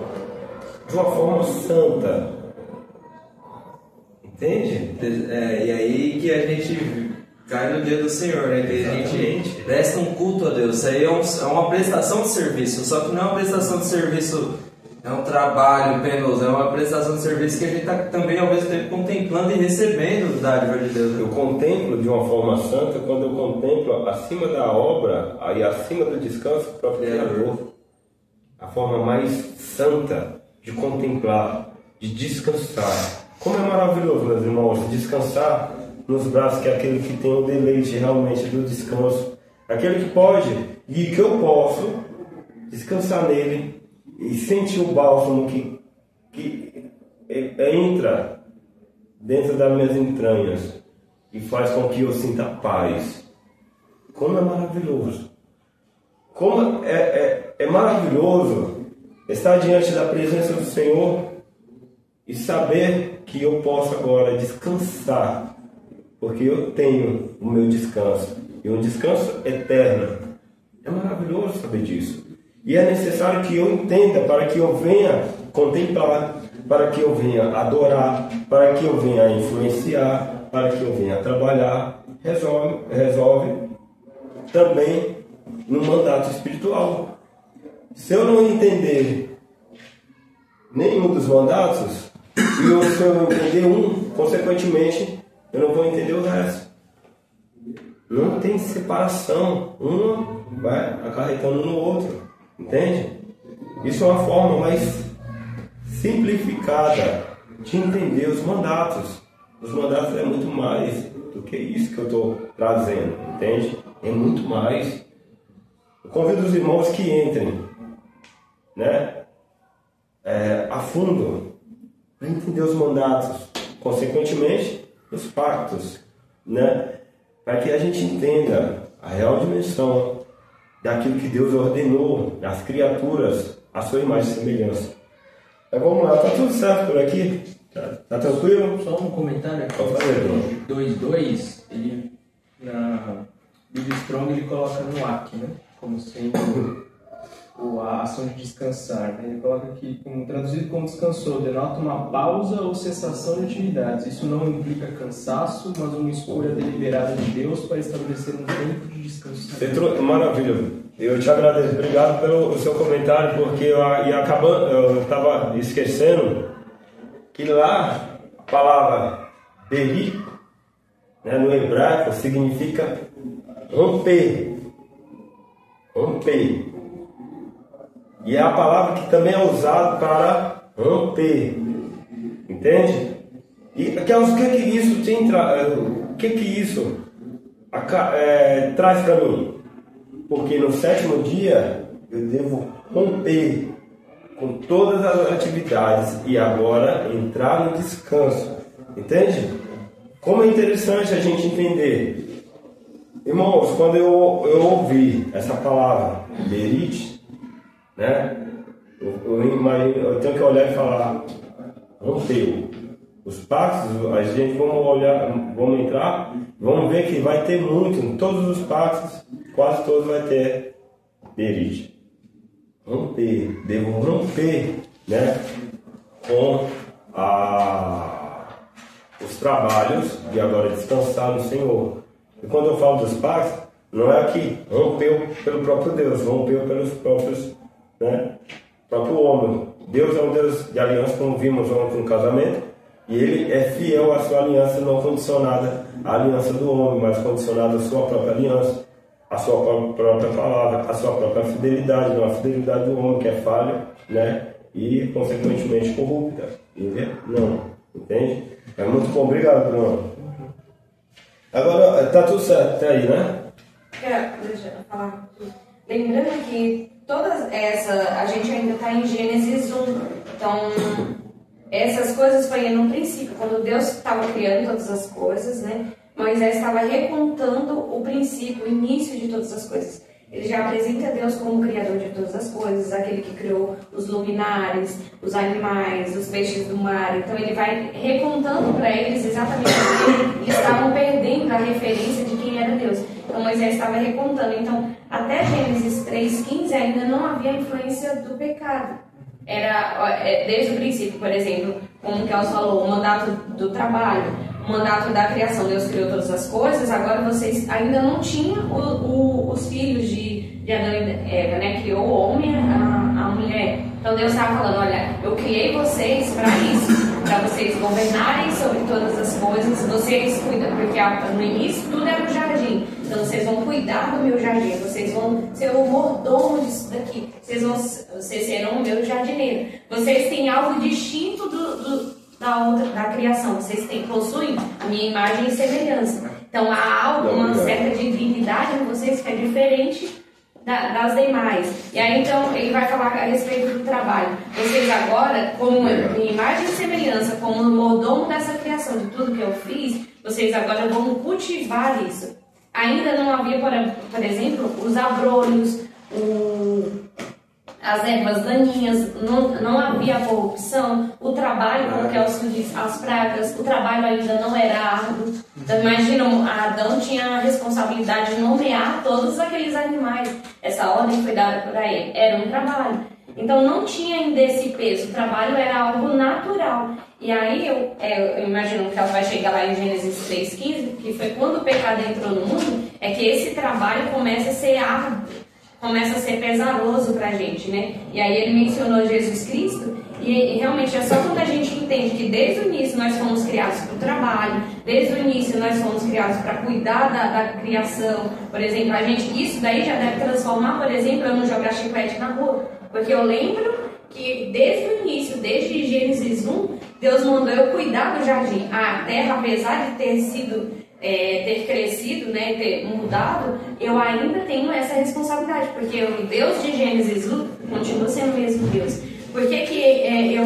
de uma forma santa? Entende? E aí que a gente cai no dia do Senhor, né? Que a gente presta um culto a Deus. Isso aí é uma prestação de serviço, só que não é uma prestação de serviço, é um trabalho penoso, é uma prestação de serviço que a gente está também ao mesmo tempo contemplando e recebendo da dádiva de Deus. Eu contemplo de uma forma santa quando eu contemplo acima da obra e acima do descanso o próprio Criador. A forma mais santa de contemplar, de descansar. Como é maravilhoso, meus irmãos, descansar nos braços, que é aquele que tem o deleite realmente do descanso, aquele que pode e que eu posso descansar nele e sentir o bálsamo que entra dentro das minhas entranhas e faz com que eu sinta paz. Como é maravilhoso! Como é maravilhoso estar diante da presença do Senhor e saber que eu posso agora descansar, porque eu tenho o meu descanso, e um descanso eterno. É maravilhoso saber disso. E é necessário que eu entenda para que eu venha contemplar, para que eu venha adorar, para que eu venha influenciar, para que eu venha trabalhar. Resolve também no mandato espiritual. Se eu não entender nenhum dos mandatos, e se eu não entender um, consequentemente, eu não vou entender o resto. Não tem separação. Um vai acarretando no outro. Entende? Isso é uma forma mais simplificada de entender os mandatos. Os mandatos é muito mais do que isso que eu estou trazendo. Entende? É muito mais. Eu convido os irmãos que entrem, né, a fundo para entender os mandatos. Consequentemente, os pactos. né? Para que a gente entenda a real dimensão daquilo que Deus ordenou às criaturas, a sua imagem e semelhança. Mas vamos lá, tá tudo certo por aqui? Tá tranquilo? Só um comentário aqui. Pode fazer, Bruno. 2.2, ele na Bíblia Strong ele coloca no ac, né? Como sendo a ação de descansar, né? Ele coloca aqui, traduzido como descansou, denota uma pausa ou cessação de atividades. Isso não implica cansaço, mas uma escolha deliberada de Deus para estabelecer um tempo de descanso. Maravilha, eu te agradeço, obrigado pelo seu comentário, porque eu estava esquecendo que lá a palavra beri, né, no hebraico significa romper. E é a palavra que também é usada para romper. Entende? E o que isso traz para mim? Porque no 7º dia eu devo romper com todas as atividades e agora entrar no descanso. Entende? Como é interessante a gente entender. Irmãos, quando eu ouvi essa palavra, berit, né? Eu tenho que olhar e falar, rompeu. Os pactos, a gente vamos entrar, vamos ver que vai ter muito, em todos os pactos, quase todos vai ter berit. Romper, devo romper, né? Com os trabalhos de agora descansar no Senhor. E quando eu falo dos pactos, não é que rompeu pelo próprio Deus, rompeu pelos próprios, né, próprio homem. Deus é um Deus de aliança, como vimos ontem no casamento, e Ele é fiel à sua aliança, não condicionada à aliança do homem, mas condicionada à sua própria aliança, à sua própria palavra, à sua própria fidelidade, não à fidelidade do homem, que é falha, né, e consequentemente corrupta. Não, entende? É muito bom, obrigado, Bruno. Agora, tá tudo certo até aí, né? Deixa eu falar. Lembrando que a gente ainda está em Gênesis 1. Então, essas coisas foi no princípio, quando Deus estava criando todas as coisas, né? Moisés estava recontando o princípio, o início de todas as coisas. Ele já apresenta Deus como criador de todas as coisas, aquele que criou os luminares, os animais, os peixes do mar. Então ele vai recontando para eles exatamente o que eles estavam perdendo a referência de quem era Deus. Então Moisés estava recontando. Então até Gênesis 3:15 ainda não havia influência do pecado. Era desde o princípio, por exemplo, como o Kelso falou, o mandato do trabalho, o mandato da criação. Deus criou todas as coisas, agora vocês ainda não tinham os filhos de Adão e Eva, né? Criou o homem, a mulher. Então Deus estava falando, olha, eu criei vocês para isso, para vocês governarem sobre todas as coisas, vocês cuidam, porque no início tudo era um jardim, então vocês vão cuidar do meu jardim, vocês vão ser o mordomo disso daqui, vocês serão o meu jardineiro, vocês têm algo distinto da criação, vocês possuem a minha imagem e semelhança, então há algo, uma certa divindade em vocês que é diferente das demais. E aí então ele vai falar a respeito do trabalho. Vocês agora, como minha imagem e semelhança, como mordomo dessa criação, de tudo que eu fiz, vocês agora vão cultivar isso. Ainda não havia, por exemplo, os abrolhos, as ervas daninhas, não havia corrupção, o trabalho, como que Elcio diz, as pragas, o trabalho ainda não era árduo. Então imaginam, Adão tinha a responsabilidade de nomear todos aqueles animais. Essa ordem foi dada por ele, era um trabalho. Então não tinha ainda esse peso, o trabalho era algo natural. E aí eu imagino que ela vai chegar lá em Gênesis 3:15, que foi quando o pecado entrou no mundo, é que esse trabalho começa a ser árduo, começa a ser pesaroso pra gente, né? E aí ele mencionou Jesus Cristo, e realmente é só quando a gente entende que desde o início nós fomos criados para o trabalho, desde o início nós fomos criados para cuidar da criação, por exemplo, isso daí já deve transformar, por exemplo, eu não jogar chiclete na rua, porque eu lembro que desde o início, desde Gênesis 1, Deus mandou eu cuidar do jardim. A terra, apesar de ter crescido, né, ter mudado, eu ainda tenho essa responsabilidade, porque o Deus de Gênesis 1 continua sendo o mesmo Deus. Por que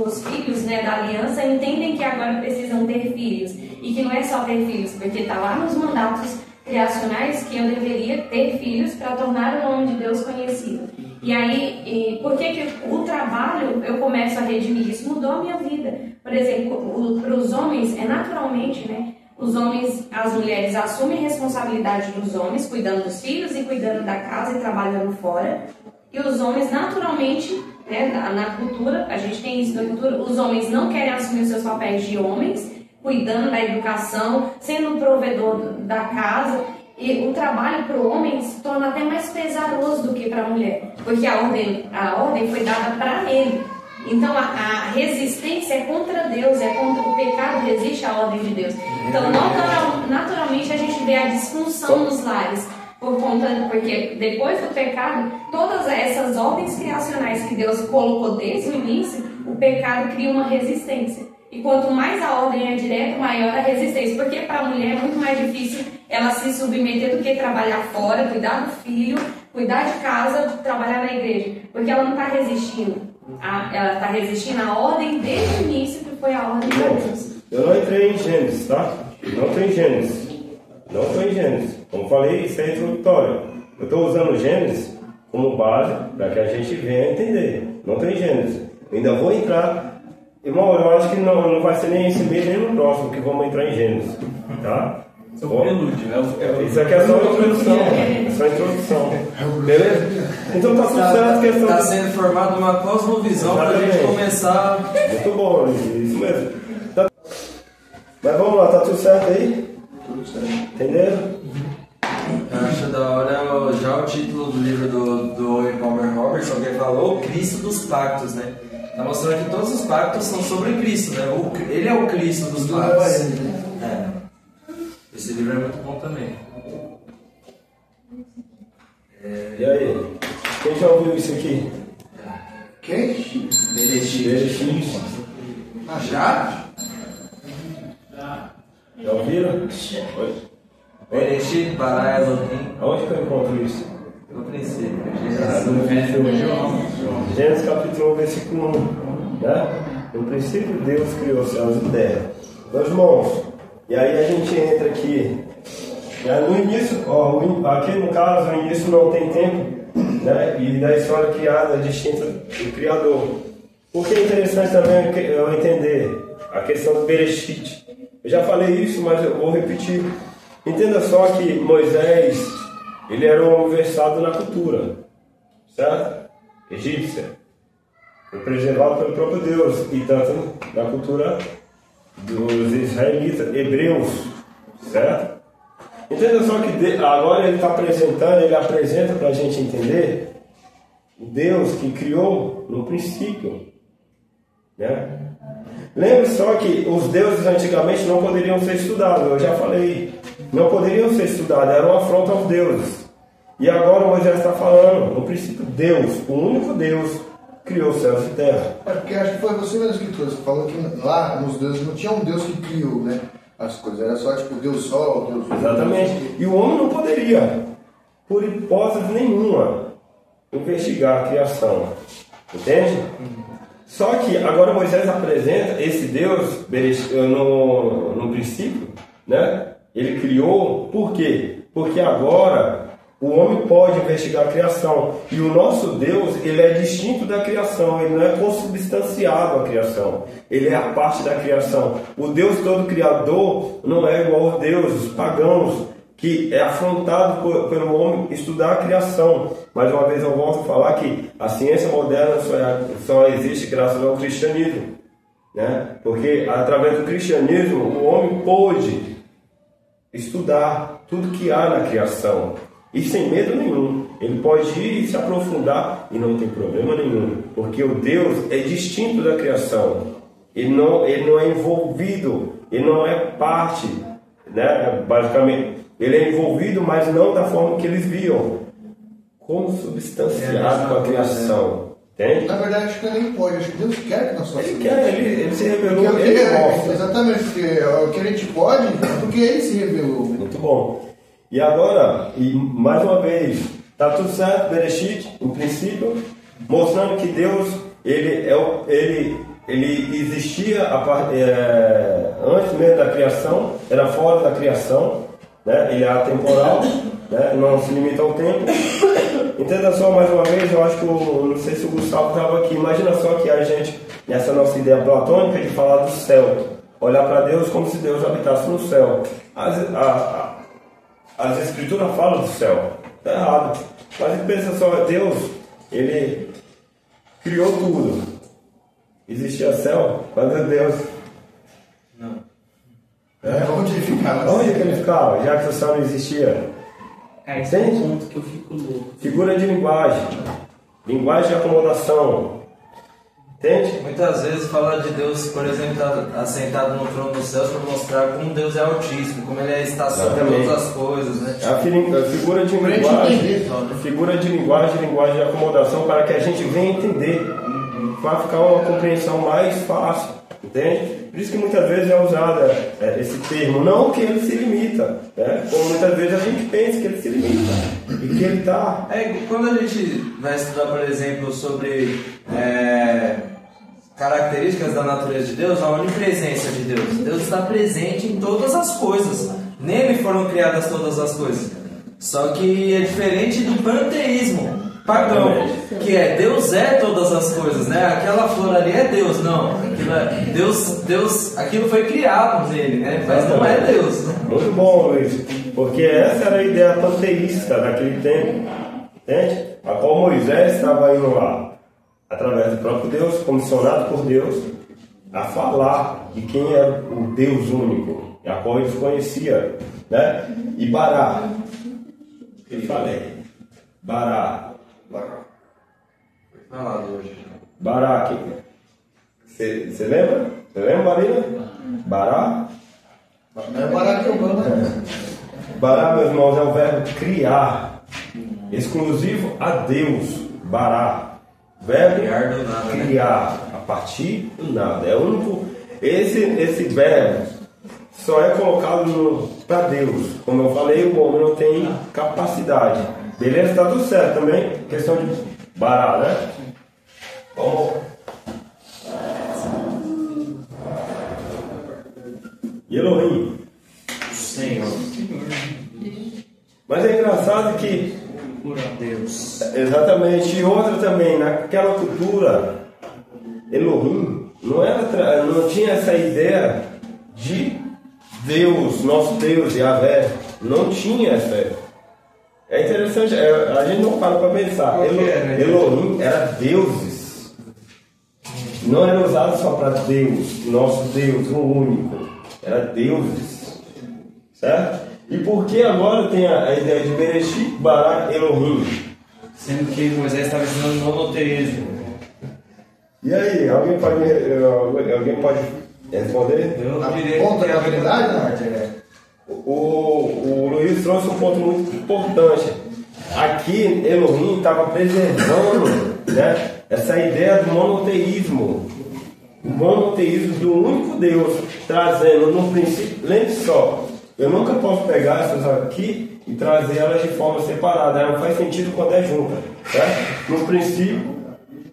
os filhos, né, da aliança entendem que agora precisam ter filhos? e que não é só ter filhos, porque está lá nos mandatos criacionais que eu deveria ter filhos para tornar o nome de Deus conhecido. E aí, por que o trabalho eu começo a redimir? Isso mudou a minha vida. Por exemplo, para os homens, naturalmente, né? Os homens, as mulheres assumem a responsabilidade dos homens, cuidando dos filhos e cuidando da casa e trabalhando fora. E os homens, naturalmente, né, na cultura, a gente tem isso na cultura, os homens não querem assumir os seus papéis de homens, cuidando da educação, sendo o provedor da casa. E o trabalho para o homem se torna até mais pesaroso do que para a mulher, porque a ordem foi dada para ele. Então a resistência é contra Deus, é contra o pecado, resiste à ordem de Deus. Então naturalmente a gente vê a disfunção nos lares, porque depois do pecado, todas essas ordens criacionais que Deus colocou desde o início, o pecado cria uma resistência. E quanto mais a ordem é direta, maior a resistência. Porque para a mulher é muito mais difícil ela se submeter do que trabalhar fora, cuidar do filho, cuidar de casa, trabalhar na igreja. Porque ela não está resistindo. Ela está resistindo à ordem desde o início, que foi a ordem de Deus. Eu não entrei em Gênesis, tá? Não estou em Gênesis. Não estou em Gênesis. Como falei, isso é introdutório. Eu estou usando Gênesis como base para que a gente venha entender. Não estou em Gênesis. Eu ainda vou entrar. Irmão, eu acho que não vai ser nem esse mês nem no próximo que vamos entrar em Gênesis, tá? Isso é um prelúdio, né? Isso aqui é só uma introdução, é só introdução. Beleza? Então tá tudo certo. Está sendo formada uma cosmovisão para a gente começar. Muito bom, isso mesmo. Tá. Mas vamos lá, tá tudo certo aí? Tudo certo. Entenderam? Eu acho da hora já o título do livro do Palmer Robertson, que ele falou, o Cristo dos Pactos, né? Está mostrando que todos os pactos são sobre Cristo, né? Ele é o Cristo dos pactos. Esse livro é muito bom também. E aí? Quem já ouviu isso aqui? Quem? Bereshit. Já? Já ouviram? Bereshit bara Elohim. Aonde que eu encontro isso? No princípio. Gênesis capítulo 1, versículo 1. Né? No princípio Deus criou céus e terra. Meus irmãos, e aí a gente entra aqui. No início, aqui no caso, no início não tem tempo, né? E da história criada é distinta do Criador. Porque é interessante também eu entender a questão do Bereshit. Eu já falei isso, mas eu vou repetir. Entenda só que Moisés, ele era um homem versado na cultura, certo? Egípcia. Foi preservado pelo próprio Deus, e tanto na cultura dos israelitas, hebreus, certo? Entenda só que agora ele apresenta para a gente entender o Deus que criou no princípio, né? Lembre só que os deuses antigamente não poderiam ser estudados, eu já falei, não poderiam ser estudados, era uma afronta aos deuses. E agora Moisés está falando, no princípio Deus, o único Deus, criou céus e terra. É porque acho que foi você mesmo que trouxe, falou que lá nos deuses não tinha um Deus que criou, né? As coisas, era só tipo Deus Sol, Deus... Exatamente. E o homem não poderia, por hipótese nenhuma, investigar a criação. Entende? Só que agora Moisés apresenta esse Deus no princípio, né? Ele criou, por quê? Porque agora o homem pode investigar a criação. E o nosso Deus, ele é distinto da criação. Ele não é consubstanciado à criação. Ele é a parte da criação. O Deus todo criador não é igual aos deuses pagãos, que é afrontado pelo homem estudar a criação. Mais uma vez eu volto a falar que a ciência moderna só existe graças ao cristianismo, né? Porque através do cristianismo o homem pôde estudar tudo que há na criação. E sem medo nenhum. Ele pode ir e se aprofundar e não tem problema nenhum. Porque o Deus é distinto da criação. Ele não é envolvido. Ele não é parte, né? Basicamente, ele é envolvido, mas não da forma que eles viam. Consubstanciado com a criação. Entende? Na verdade, acho que ele nem pode. Acho que Deus quer que nós façamos. Ele quer, ele se revelou. Porque Ele mostra. exatamente, porque o que a gente pode é porque ele se revelou. Muito bom. E agora, mais uma vez, está tudo certo, Bereshit, no princípio, mostrando que Deus, ele ele existia antes mesmo da criação, era fora da criação, né? Ele é atemporal, né? Não se limita ao tempo. Entenda só mais uma vez, eu acho que não sei se o Gustavo estava aqui, imagina só que a gente, nessa nossa ideia platônica de falar do céu, olhar para Deus como se Deus habitasse no céu. As escrituras falam do céu, está errado. Mas pensa só, Deus, ele criou tudo. Existia céu, mas Deus... Não. Onde ele ficava? Onde que ele ficava, já que o céu não existia? Esse é um ponto que eu fico louco. Figura de linguagem. Linguagem de acomodação. Entende? Muitas vezes fala de Deus, por exemplo, assentado no trono dos céus para mostrar como Deus é altíssimo, como ele está sobre todas as coisas, né? A figura de linguagem, linguagem de acomodação, para que a gente venha entender, para ficar uma compreensão mais fácil, entende? Por isso que muitas vezes é usado esse termo, não que ele se limita, né? Como muitas vezes a gente pensa que ele se limita e que ele está... Quando a gente vai estudar, por exemplo, sobre características da natureza de Deus, a onipresença de Deus. Deus está presente em todas as coisas. Nele foram criadas todas as coisas. Só que é diferente do panteísmo pagão, que Deus é todas as coisas, né? Aquela flor ali é Deus, não. Deus, aquilo foi criado nele, né? Mas não é Deus. Muito bom, Luiz, porque essa era a ideia panteísta daquele tempo, entende? A qual Moisés estava indo lá, através do próprio Deus, comissionado por Deus, a falar de quem era o Deus único, a qual eles conheciam, né? E Bará, eu falei, Bará. Bará, você lembra? Você lembra, Marina? Bará? Não é Bará que eu vou, né? Bará, meus irmãos, é o verbo criar, exclusivo a Deus. Bará, verbo criar, a partir do nada. É o único. Esse verbo só é colocado para Deus. Como eu falei, o homem não tem capacidade. Beleza? Está tudo certo também. Questão de Bará, né? Vamos. Elohim. Senhor. Mas é engraçado que Deus. Exatamente. E outra também, naquela cultura, Elohim não tinha essa ideia de Deus, nosso Deus, Yahvé. Não tinha essa. É interessante, a gente não para pensar. Elohim era deuses. Não era usado só para Deus, nosso Deus, o único. Era deuses. Certo? E por que agora tem a ideia de Bereshit bara Elohim? Sendo que Moisés estava ensinando monoteísmo. E aí, alguém pode responder? Eu Na diria ponta que da verdade, né? O Luiz trouxe um ponto muito importante. Aqui, Elohim estava preservando, né, essa ideia do monoteísmo. O monoteísmo do único Deus, trazendo no princípio. Lembre só, eu nunca posso pegar essas aqui e trazer elas de forma separada. Não faz sentido quando é junta. Certo? No princípio,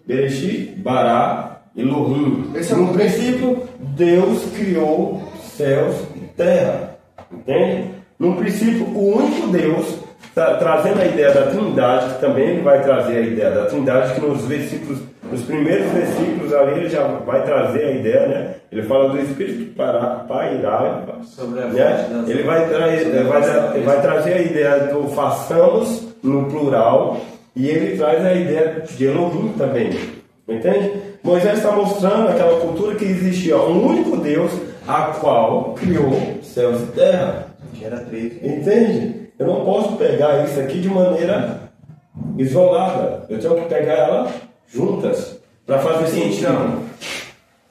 Bereshit bara Elohim. No princípio, Deus criou céus e terra. Entende? No princípio, o único Deus, trazendo a ideia da Trindade, que também ele vai trazer a ideia da Trindade, que nos primeiros versículos ali ele já vai trazer a ideia, né? Ele fala do Espírito pairar, sobre a né? Ele vai trazer a ideia do façamos no plural, e ele traz a ideia de Elohim também. Entende? Moisés está mostrando aquela cultura que existia um único Deus, a qual criou céus e terra. Que era três. Entende? Eu não posso pegar isso aqui de maneira isolada. Eu tenho que pegar ela juntas para fazer sentido.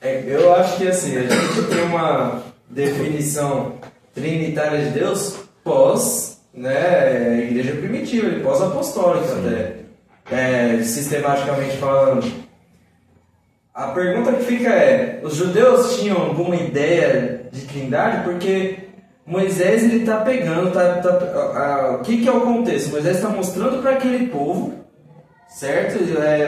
Então, eu acho que assim, a gente tem uma definição trinitária de Deus pós, né, igreja primitiva, pós-apostólica até, sistematicamente falando. A pergunta que fica os judeus tinham alguma ideia de trindade? Porque Moisés ele está pegando, o que é o contexto? Moisés está mostrando para aquele povo certo?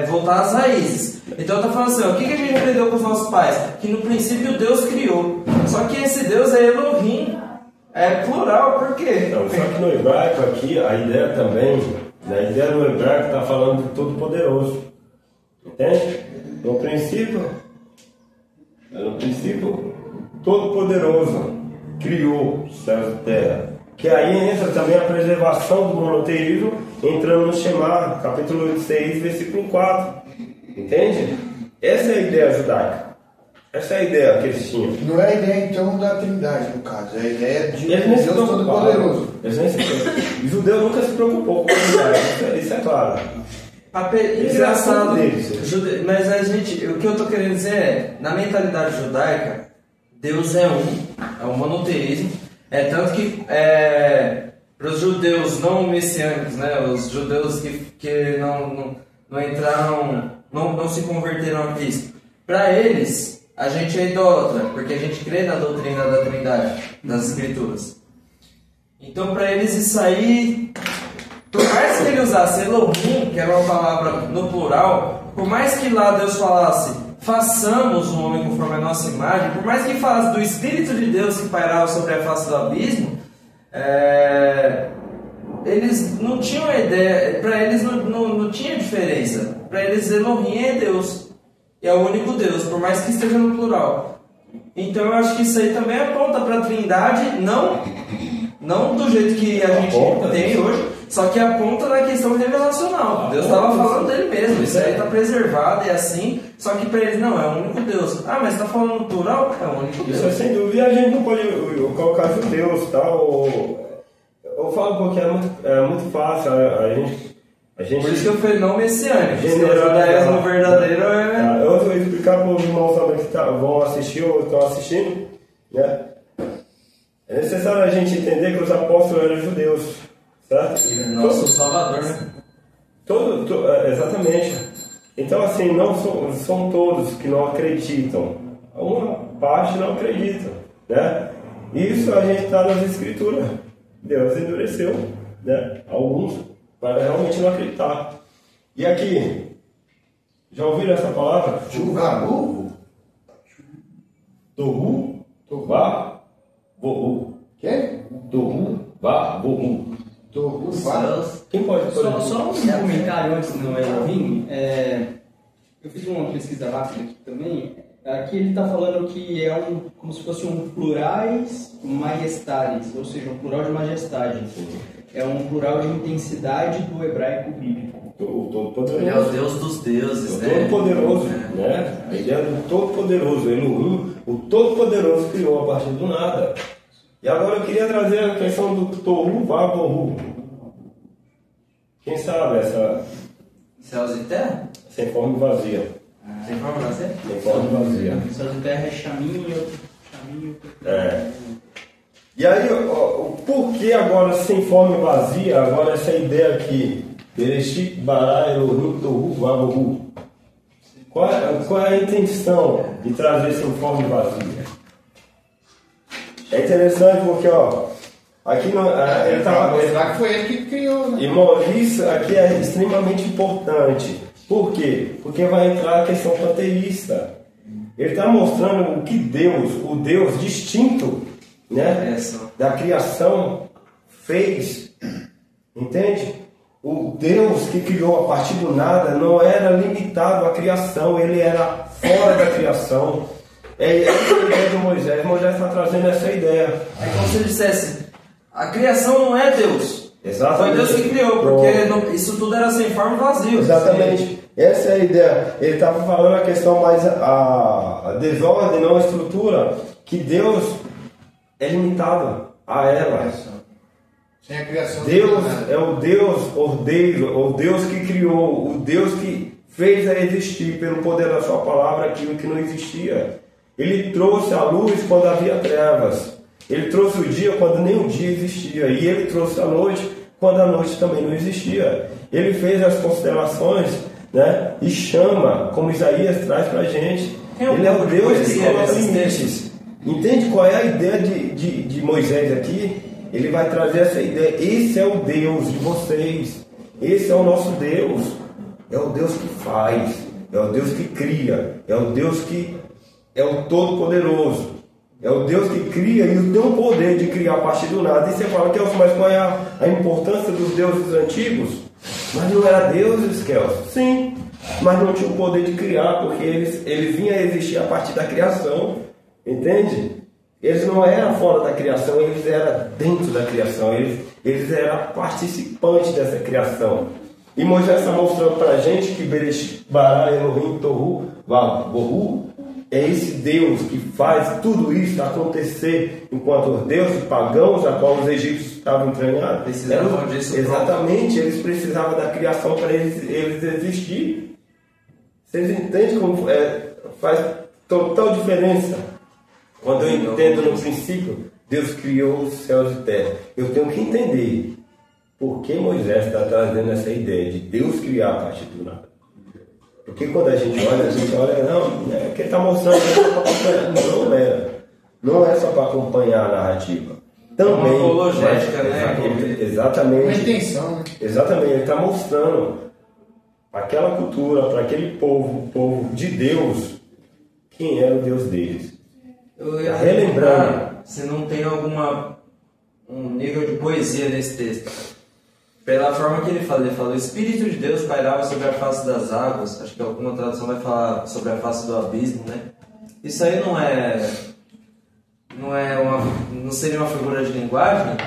Voltar às raízes. Então está falando assim, ó, o que a gente aprendeu com os nossos pais? Que no princípio Deus criou. Só que esse Deus é Elohim, é plural, por quê? Então, só que no hebraico aqui, a ideia também, a ideia no hebraico está falando do Todo-Poderoso. Entende? No princípio, Todo-Poderoso criou céus e terra. Que aí entra também a preservação do monoteísmo, entrando no Shema, capítulo 6, versículo 4. Entende? Essa é a ideia judaica. Essa é a ideia que eles tinham. Não é a ideia, então, da Trindade, no caso. É a ideia de Eles nem se Deus Todo-Poderoso. Eles nem se preocupam. O judeu nunca se preocupou com a Trindade. Isso é claro. Engraçado, deles. mas a gente, o que eu estou querendo dizer é, na mentalidade judaica, Deus é um monoteísmo, tanto que para os judeus não messiânicos, né, os judeus que não entraram, não se converteram a Cristo, para eles a gente é idólatra, porque a gente crê na doutrina da Trindade, das Escrituras. Então para eles isso aí, por mais que ele usasse Elohim, que era uma palavra no plural, por mais que lá Deus falasse, façamos um homem conforme a nossa imagem, por mais que falasse do Espírito de Deus que pairava sobre a face do abismo, eles não tinham ideia, para eles não tinha diferença. Para eles Elohim é Deus, é o único Deus, por mais que esteja no plural. Então eu acho que isso aí também aponta para a Trindade, não do jeito que a gente tem hoje, só que aponta na questão revelacional. Deus estava falando dele mesmo, isso aí está preservado, é assim, só que para eles não, é o único Deus. Ah, mas está falando no plural? É o único Deus. Isso é sem dúvida, a gente não pode colocar judeus, tá? Eu falo porque é muito fácil, a gente... Por isso que eu falei não messiânico, se o judaísmo verdadeiro eu vou explicar para os irmãos também que vão assistir ou estão assistindo, né? É necessário a gente entender que os apóstolos eram judeus, certo? Nosso Salvador, né? Exatamente. Então, assim, não são todos que não acreditam. Uma parte não acredita, né? Isso a gente está nas Escrituras. Deus endureceu, né? Alguns para realmente não acreditar. E aqui, já ouviram essa palavra? Chuvabu? Tohu, vá, vohu. Quem? Tohu, vá, vohu. Tohu, vá. Quem pode? Só um comentário antes do Elohim. Eu fiz uma pesquisa rápida aqui também. Aqui ele está falando que é como se fosse um plurais majestatis, ou seja, um plural de majestade. É um plural de intensidade do hebraico bíblico. O Todo-Poderoso. Ele é o Deus dos deuses, o né? Todo-Poderoso, né? A ideia do Todo-Poderoso. Elohim, o Todo-Poderoso criou a partir do nada. E agora eu queria trazer a questão do Tohu, Vá, Vohu. Quem sabe essa... Céus e terra? Sem forma e vazia. Sem forma e vazia? Sem forma e vazia. Céus e terra é chaminho. E aí, o porquê agora sem forma e vazia, agora essa ideia aqui, Bereshit bara Elohim tohu vavohu. Qual é a intenção de trazer sem forma e vazia? É interessante porque, aqui ele estava... mostrar que foi ele que criou, né? Irmão, isso aqui é extremamente importante. Por quê? Porque vai entrar a questão panteísta. Ele está mostrando o que Deus, o Deus distinto, né, da criação, fez. Entende? O Deus que criou a partir do nada não era limitado à criação, ele era fora da criação. É essa a ideia de Moisés. Moisés está trazendo essa ideia. É como se ele dissesse: a criação não é Deus. Exatamente. Foi Deus que criou, porque isso tudo era sem forma e vazio. Exatamente. Essa é a ideia. Ele estava falando a questão mais a desordem, não a estrutura, que Deus é limitado a ela. Sem a criação. Deus é o Deus ordeiro, o Deus que criou, o Deus que fez a existir pelo poder da sua palavra aquilo que não existia. Ele trouxe a luz quando havia trevas. Ele trouxe o dia quando nem o dia existia. E ele trouxe a noite quando a noite também não existia. Ele fez as constelações, né? E chama, como Isaías traz pra gente. Ele é o Deus que coloca limites. Entende qual é a ideia de Moisés aqui? Ele vai trazer essa ideia. Esse é o Deus de vocês. Esse é o nosso Deus. é o Deus que faz, é o Deus que cria, é o Deus que é o Todo-Poderoso, é o Deus que cria e tem o poder de criar a partir do nada. E você fala, Kelso, mas qual é a importância dos deuses antigos? Mas não era deuses, Kelso? Sim, mas não tinha o poder de criar, porque eles vinham a existir a partir da criação, entende? Eles não eram fora da criação, eles eram dentro da criação, eles eram participantes dessa criação. E Moisés está mostrando para a gente que Bereshit bara Elohim Tohu Vabohu é esse Deus que faz tudo isso acontecer, enquanto os deuses pagãos, a qual os egípcios estavam entranhados, precisavam disso. Exatamente, eles precisavam da criação para eles existir. Vocês entendem como faz total diferença? Quando eu entendo no princípio, Deus criou os céus e terra. Eu tenho que entender por que Moisés está trazendo essa ideia de Deus criar a partir do nada. Porque quando a gente olha, não, é que ele está mostrando que é só para acompanhar. Não é só para acompanhar a narrativa. Também. Uma apologética, né? Exatamente. Uma intenção, né? Exatamente, ele está mostrando aquela cultura, para aquele povo de Deus, quem era o Deus deles. Eu ia relembrando se não tem um nível de poesia nesse texto. Pela forma que ele fala, o Espírito de Deus pairava sobre a face das águas. Acho que alguma tradução vai falar sobre a face do abismo, né? Isso aí não seria uma figura de linguagem?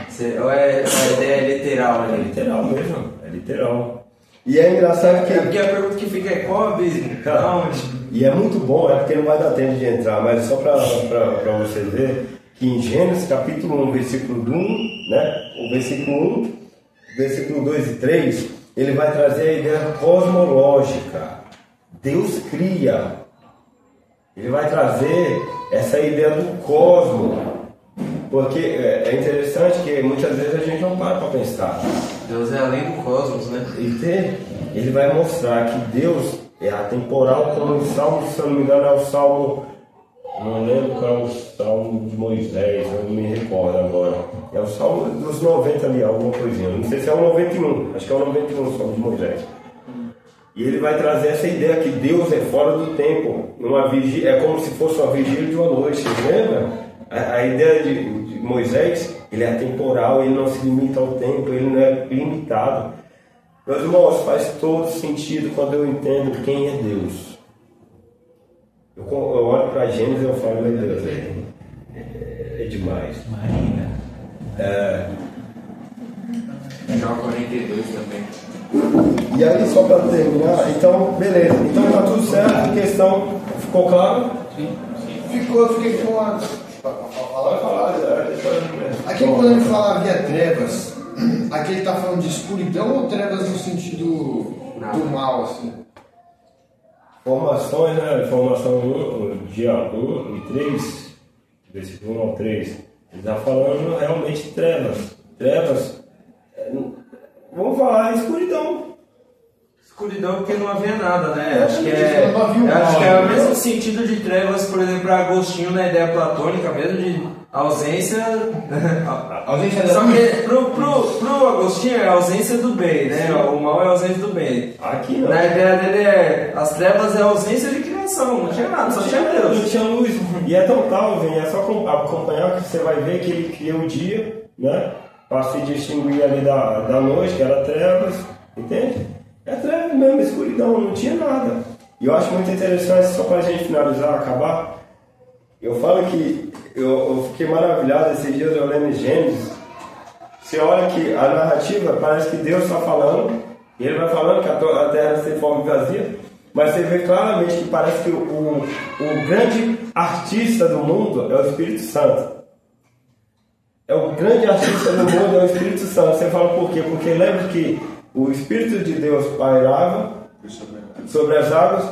Ou é uma ideia literal ali? É literal mesmo, é literal. E é engraçado que... Porque a pergunta que fica é qual abismo? Onde? E é muito bom, porque não vai dar tempo de entrar, mas só para você ver que em Gênesis capítulo 1, versículo 1, né? O versículo 1, versículo 2 e 3, ele vai trazer a ideia cosmológica. Deus cria. Ele vai trazer essa ideia do cosmos. Porque é interessante que muitas vezes a gente não para pensar. Deus é além do cosmos, né? Ele vai mostrar que Deus é atemporal, como o Salmo, se eu não me engano, é o Salmo... Não lembro qual é o Salmo de Moisés, eu não me recordo agora. É o Salmo dos 90 ali, alguma coisinha. Não sei se é o 91, acho que é o 91 o Salmo de Moisés. E ele vai trazer essa ideia que Deus é fora do tempo. É como se fosse uma vigília de uma noite, lembra? A ideia de Moisés, ele é atemporal, ele não se limita ao tempo, ele não é limitado. Meus irmãos, faz todo sentido quando eu entendo quem é Deus. Eu olho para Gênesis e eu falo, meu Deus, é demais. Marina. Jó 42 também. E aí, só para terminar, então, beleza. Então tá tudo certo, a questão ficou claro? Sim. Fiquei com uma... Falar. Aqui quando ele fala havia trevas, aqui ele está falando de escuridão ou trevas no sentido do mal, assim? Formações, né? Formação 1, dia 1 e 3, versículo 1 ao 3. Ele está falando realmente trevas. Trevas, vamos falar escuridão. Escuridão porque não havia nada, né? Acho que é o mesmo sentido de trevas, por exemplo, para Agostinho na ideia platônica mesmo, de ausência. Ausência Só que pro Agostinho é a ausência do bem, né? Sim. O mal é a ausência do bem. Aqui não. Na ideia dele as trevas é a ausência de criação, não tinha nada, só tinha Deus. Não tinha luz. E é tão tal, é só acompanhar que você vai ver que ele cria o dia, né? Para se distinguir ali da noite, que era trevas, entende? É trevas mesmo, escuridão, não tinha nada. E eu acho muito interessante, só para a gente finalizar, acabar, eu falo que eu fiquei maravilhado esses dias eu lendo Gênesis. Você olha que a narrativa parece que Deus está falando, e ele vai falando que a terra sem forma e vazia, mas você vê claramente que parece que o grande artista do mundo é o Espírito Santo. É o grande artista do mundo, é o Espírito Santo. Você fala por quê? Porque lembra que o Espírito de Deus pairava sobre as águas.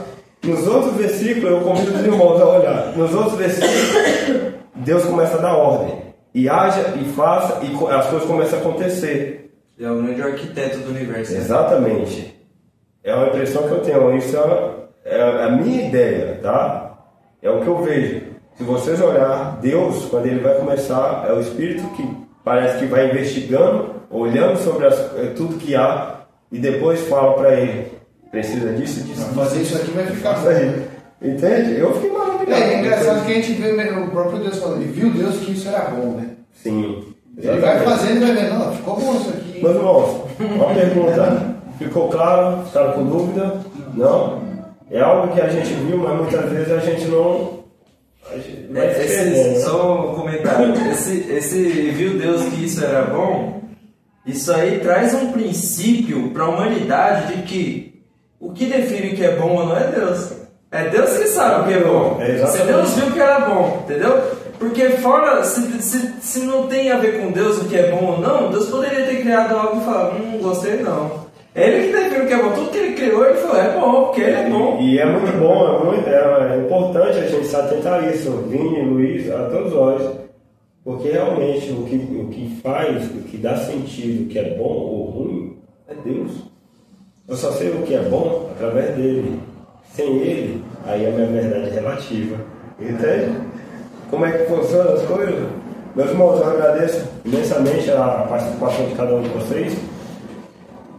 Nos outros versículos, eu convido os irmãos a olhar. Nos outros versículos, Deus começa a dar ordem. E haja, e faça, e as coisas começam a acontecer. É o grande arquiteto do universo. Exatamente. É uma impressão que eu tenho. Isso é a minha ideia, tá? É o que eu vejo. Se vocês olhar, Deus, quando ele vai começar, é o Espírito que parece que vai investigando, olhando sobre tudo que há, e depois fala para ele. precisa disso, disso. Fazer isso aqui vai ficar Isso bom. aí. Entende? Eu fiquei maravilhado. É engraçado que a gente vê o próprio Deus falando, e viu Deus que isso era bom, né? Sim. Ele vai fazendo e vai vendo, não, ficou bom isso aqui. Meus irmãos, uma pergunta. Ficou claro? Ficaram com dúvida? Não? É algo que a gente viu, mas muitas vezes a gente não... vai se perdendo, né? Só um comentário. Esse viu Deus que isso era bom, isso aí traz um princípio para a humanidade de que o que define o que é bom ou não é Deus. É Deus que sabe o que é bom. Se Deus viu que era bom, entendeu? Porque fora, se não tem a ver com Deus o que é bom ou não, Deus poderia ter criado algo e falar, gostei não. É Ele que define o que é bom. Tudo que Ele criou, Ele falou, é bom, porque Ele é bom. E é muito bom, é importante a gente se atentar a isso, Vini, Luiz, a todos nós, porque realmente o que faz, o que dá sentido, o que é bom ou ruim, é Deus. Eu só sei o que é bom através dele. Sem ele, aí a minha verdade é relativa. Entende? Como é que funcionam as coisas? Meus irmãos, eu agradeço imensamente a participação de cada um de vocês.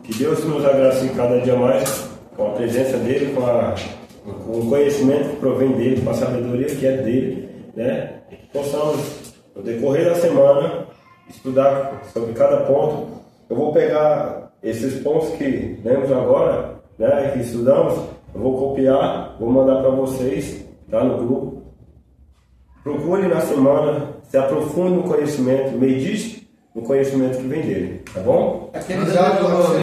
Que Deus nos agracie cada dia mais com a presença dele, com o conhecimento que provém dele, com a sabedoria que é dele, né? Possamos, no decorrer da semana, estudar sobre cada ponto. Eu vou pegar esses pontos que lemos agora, né, que estudamos, eu vou copiar, vou mandar para vocês, tá, no grupo. Procure na semana, se aprofunde no conhecimento, medite no conhecimento que vem dele, tá bom? Aqueles áudios